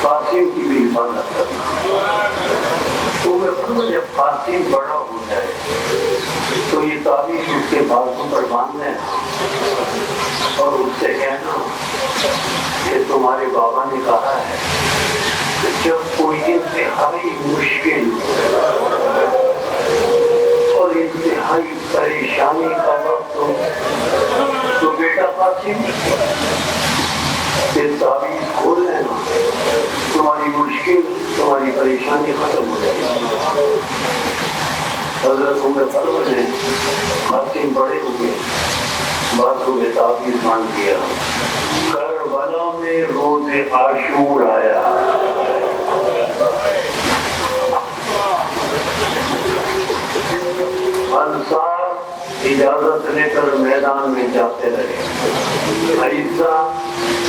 قاسم کی بھی حفاظت کرنا. تو جب قاسم بڑا ہو جائے تو یہ تعویذ اس کے بازو پر باندھنا اور اس سے کہنا کہ تمہارے بابا نے کہا ہے کہ جب کوئی انتہائی مشکل اور انتہائی پریشانی کا وقت ہو تو بیٹا قاسم یہ تعویذ کھول لینا, تمہاری مشکل تمہاری پریشانی ختم ہو جائے گی. حضرت عمر فرما نے قاسم بڑے ہوئے باتوں میں تعویذ مان دیا. کربلا میں روز عاشور آیا. انصار اجازت لے کر میدان میں جاتے رہے. عیسیٰ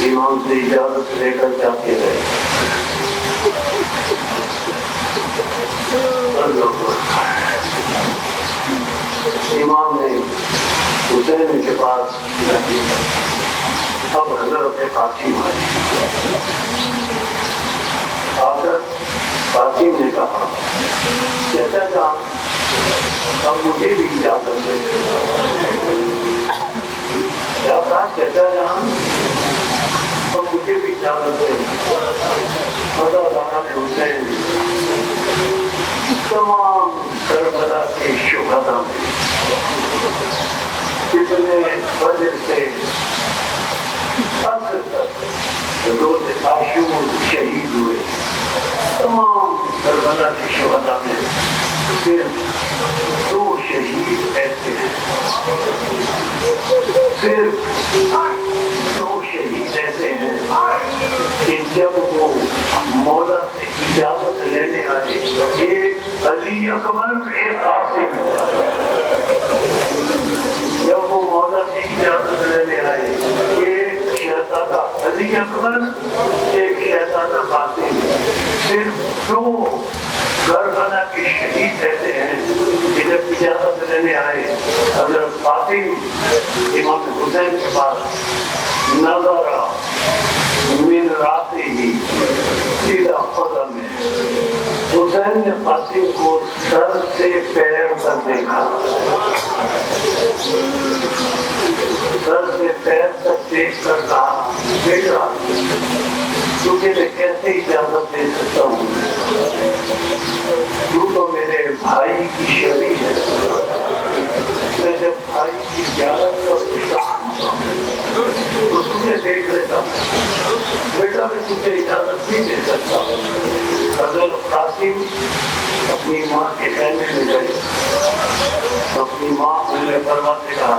امام سے اجازت لے کر جاتے رہے. امام نے حسین کے پاس اب حضرت قاسم آئے. آ کر قاسم نے کہا چچا جان اب مجھے بھی اجازت دے. کیا کہا چچا جان اب مجھے بھی اجازت دے. حضرت حسین تمام کربلا کے شہداء میں جتنے وجہ سے روز عاشور شہید ہوئے, تمام کربلا کے شہداء میں صرف 2 شہید ایسے ہیں, صرف 2 شہید علی اکبر ایک قاسم جب وہ مولا کی اجازت لینے آئے ایک شہزادہ علی اکبر ایک شہزادہ قاسم صرف دو کربلا کے شہید رہتے ہیں کہ جب اجازت لینے آئے حضرت قاسم امام حسین کے پاس نظر من راتے ہی سیدھا قدم ہے حسین نے قاسم کو سر سے پیر تک دیکھا سر سے پیر تک دیکھ کر کہا بیٹا تجھے میں کیسے اجازت دے سکتا ہوں تو تو میرے بھائی کی شبیہ ہے میں جب بھائی کی اجازت کرتا تو تجھے دیکھ لیتا بیٹا میں تجھے اجازت نہیں دے سکتا حضرت قاسم اپنی ماں کے خیمے میں گئے اپنی ماں انہیں پرواز سے کہا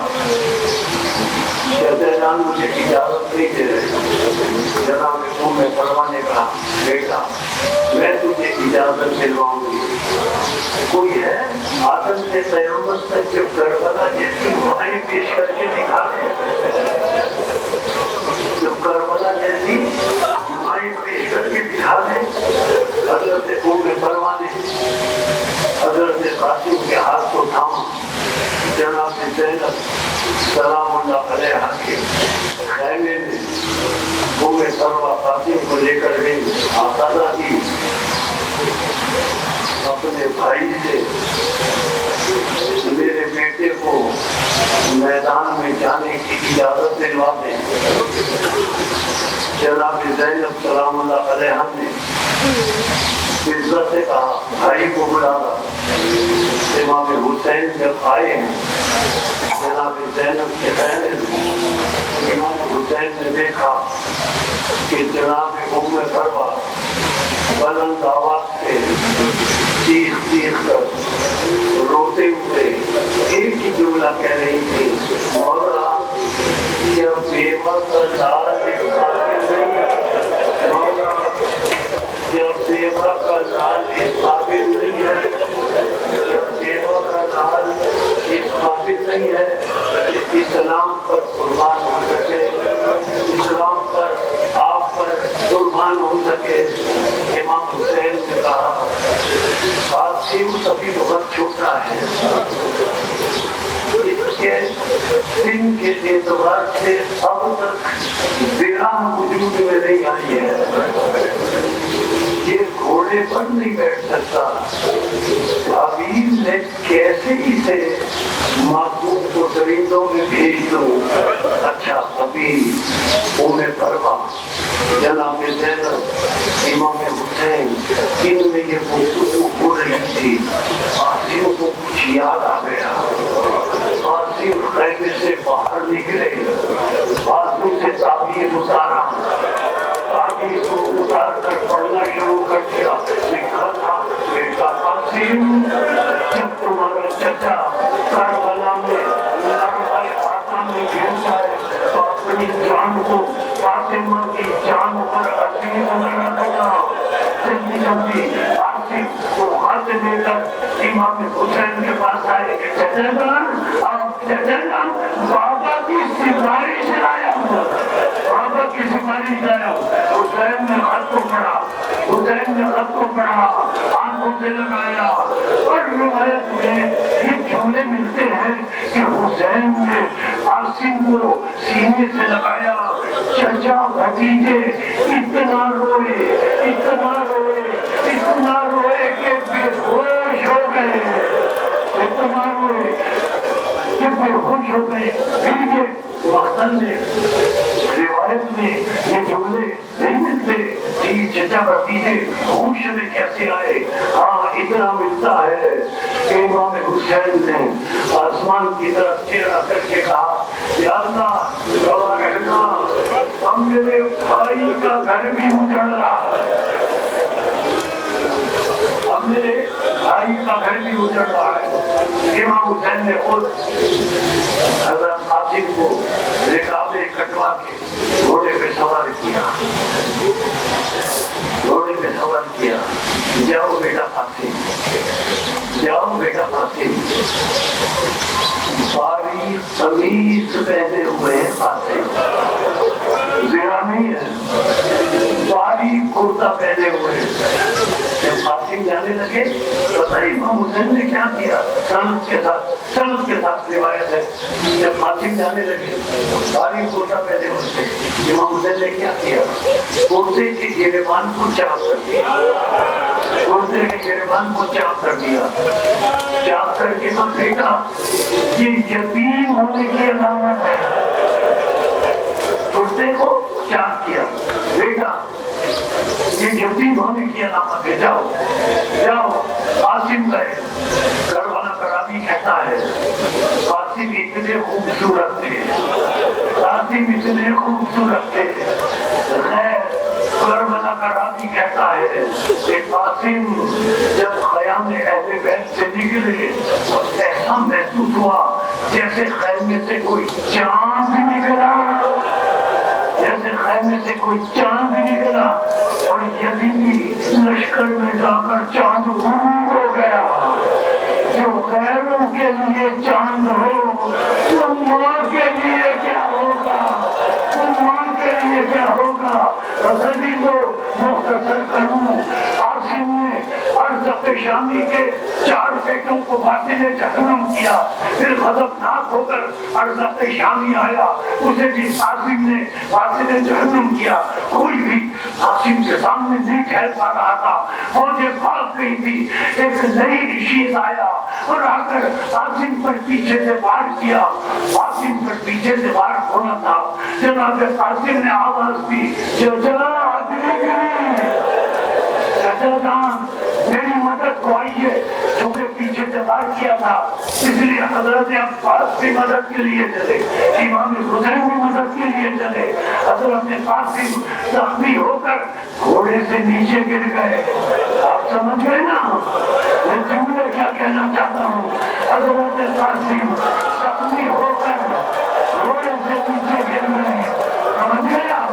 شہزادہ جان مجھے اجازت نہیں دے رہے جناب ام سلمہ نے کہا بیٹا میں تجھے اجازت دلواؤں گی کوئی ہے آدم سے پیغمبر تک جو کربلا جیسی دعائیں پیش کر کے دکھا دے جو کربلا جیسی دعائیں پیش کر کے دکھا دے حضرت ام سلمہ نے حضرت قاسم کے ہاتھ کو تھاما جناب زینب سلام اللہ علیہ کے خیمے میں ام سلمہ قاسم کو لے کر گئی آزادہ کی اپنے بھائی سے میرے بیٹے کو میدان میں جانے کی اجازت دلوا دیں جناب زینب سلام اللہ علیہ نے عزت سے کہا بھائی کو بلانا امام حسین جب آئے ہیں جناب زینب کے خیمے میں امام حسین نے دیکھا کہ جناب ام سلمہ بلند آواز سے چیخ چیخ کر روتے ہوئے ایک ہی جملہ کہہ رہی تھی مولا جب بیوہ کا لال ایک قابل نہیں ہے مولا جب بیوہ کا لال ایک قابل نہیں ہے جب بیوہ کا لال ایک قابل نہیں ہے اسلام پر قربان ہو سکے اسلام پر آپ پر قربان ہو سکے امام حسین نے کہا قاسم سبھی بہت چھوٹا ہے اس کے دن کے اعتبار سے اب تک ویران وجود میں نہیں آئی ہے یہ گھوڑے پر نہیں بیٹھ سکتا حبیب نے کیسے اسے معصوم کو درندوں میں بھیج دوں اچھا حبیب ام سلمہ جناب زینب امام حسین ان میں یہ گفتگو ہو رہی تھی قاسم کو کچھ یاد آ گیا قاسم خیمے سے باہر نکلے قاسم سے تعبیر اتارا تعبیر کو اتار کر پڑھنا شروع کر دیا لکھا تھا بیٹا قاسم جب تمہارا چچا کربلا میں لڑائی آسان میں گھرتا ہے تو اپنی جان کو فاطمہ کی جان پر عزیز نہ کرنا جلدی جلدی قاسم کو ہاتھ دے کر امام حسین کے پاس آئے چچا جان بابا کی سفارش لایا ہوں بابا کی سفارش لایا ہوں حسین نے خط کو پڑھا حسین نے خط کو پڑھا آنکھوں سے لگایا اور روایت میں یہ جملے ملتے ہیں کہ حسین نے قاسم کو سینے سے لگایا چچا بھتیجے اتنا روئے کہ بے ہوش ہو گئے اتنا روئے کہ بے ہوش ہو گئے پھر یہ وقتاً نے روایت میں یہ جملے نہیں ملتے کہ چچا بھتیجے ہوش میں کیسے آئے ہاں اتنا ملتا ہے کہ امام حسین نے آسمان کی طرف چہرہ کر کے کہا یا اللہ گواہ رہنا اب میرے بھائی کا گھر بھی اجڑ رہا ہے اب میرے بھائی کا گھر بھی اجڑ رہا ہے امام حسین نے خود حضرت قاسم کو رکابے کٹوا کے گھوڑے پہ سوار کیا جاؤ بیٹا قاسم جاؤ بیٹا قاسم، ساری قمیص پہنے ہوئے قاسم، زیرا نہیں ہے، ساری کرتا پہنے ہوئے۔ جب قاسم جانے لگے پتہ ہی امام حسین نے کیا کیا، سند کے ساتھ روایت ہے، جب قاسم جانے لگے ساری کرتا پہنے ہوئے تھے، امام حسین نے کیا کیا، کرتے کے گریبان کو چاک کر دیا، کرتے کے گریبان کو چاک کر دیا، چاک کر کے تو بیٹا یہ یتیم ہونے کی علامت ہے، کرتے کو چاک کیا، بیٹا یہ یتیم ہونے کی علامت ہے، جاؤ جاؤ۔ قاسم گئے، کربلا کا راوی کہتا ہے قاسم اتنے خوبصورت تھے، قاسم اتنے خوبصورت تھے، خیر کربلا کا راوی کہتا ہے کہ قاسم جب خیام اہل بیت سے نکلے ایسا محسوس ہوا جیسے خیمے سے کوئی چاند نکلا، جیسے خیمے سے کوئی چاند نکلا، اور یزیدی لشکر میں جا کر چاند غروب ہو گیا۔ جو غیروں کے لیے چاند ہو تو ماں کے لیے کیا ہوگا، تو ماں کے لیے کیا ہوگا۔ رسلی کو مختصر کروں، قاسم نے ارزق شامی کے 4 بیٹوں کو باطل جہنم کیا، پھر غضبناک ہو کر ارزق شامی آیا، اسے بھی قاسم نے باطل جہنم کیا۔ کوئی بھی قاسم کے سامنے نہیں ٹھہر پا رہا تھا، فوجیں بھاگ گئی تھی، ایک نئی شیز آیا اور آ کر قاسم پر پیچھے سے وار کیا، قاسم پر پیچھے سے وار ہونا تھا، جناب قاسم نے آواز دی جان میری مدد کو آئیے، چونکہ پیچھے سے وار کیا تھا اس لیے حضرت عباس بھی مدد کے لیے چلے، امام حسین بھی مدد کے لیے چلے، حضرت قاسم زخمی ہو کر گھوڑے سے نیچے گر گئے۔ آپ سمجھ گئے نا میں جملے کیا کہنا چاہتا ہوں، حضرت قاسم زخمی ہو کر گھوڑے سے نیچے گر گئے، سمجھ گیا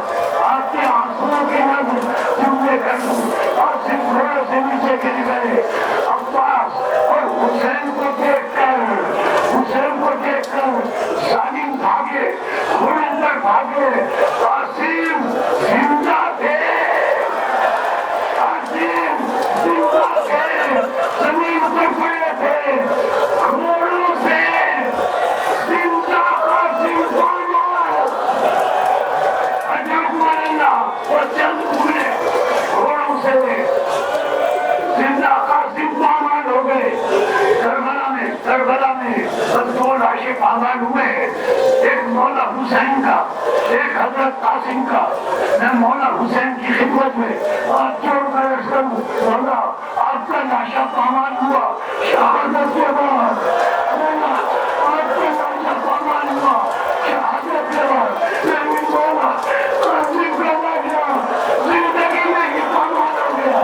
آپ کے آنسوؤں کی نظر جملے کر دوں، قاسم گھوڑے سے نیچے گر گئے، عباس اور حسین کو دیکھ کر ظالم بھاگے، گھوڑے پر بھاگے، قاسم زندہ تھے، قاسم زندہ تھے، زمین پر پڑے تھے، گھوڑوں سے زندہ قاسم پایا، عجب مرنا اور چند گھوڑے گھوڑوں سے زندہ قاسم پامال ہو گئے۔ کربلا میں بس 2 لاشیں پامال ہوئے، ایک مولا حسین کا، ایک حضرت قاسم کا۔ میں مولا حسین کی خدمت میں ہاتھ جوڑ کر عرض کروں، مولا آپ کا لاشا پامال ہوا شہادت کے بعد، مولا آپ کا لاشا پامال ہوا شہادت کے بعد، لیکن مولا قاسم کا لاشا زندگی میں ہی پامال ہو گیا،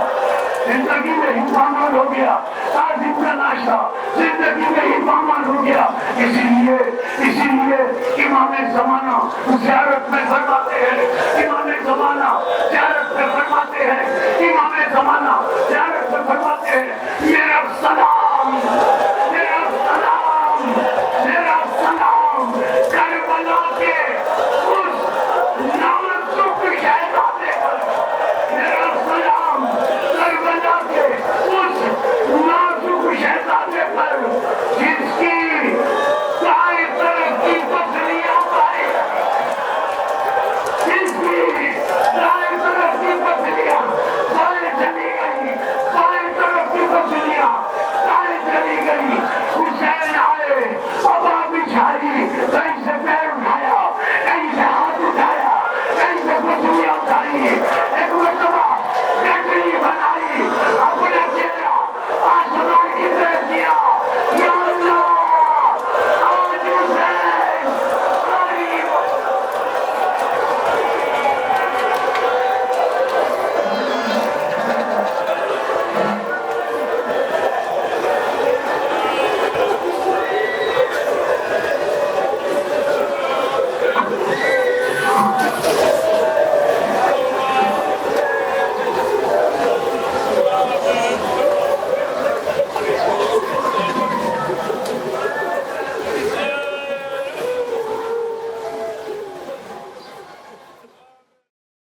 زندگی میں ہی پامال ہو گیا، قاسم کا لاشا زندگی میں ہی پامال ہو گیا۔ اسی لیے امام زمانہ زیارت میں فرماتے ہیں، امام زمانہ زیارت میں فرماتے ہیں، امام زمانہ زیارت میں فرماتے ہیں، میرا سلام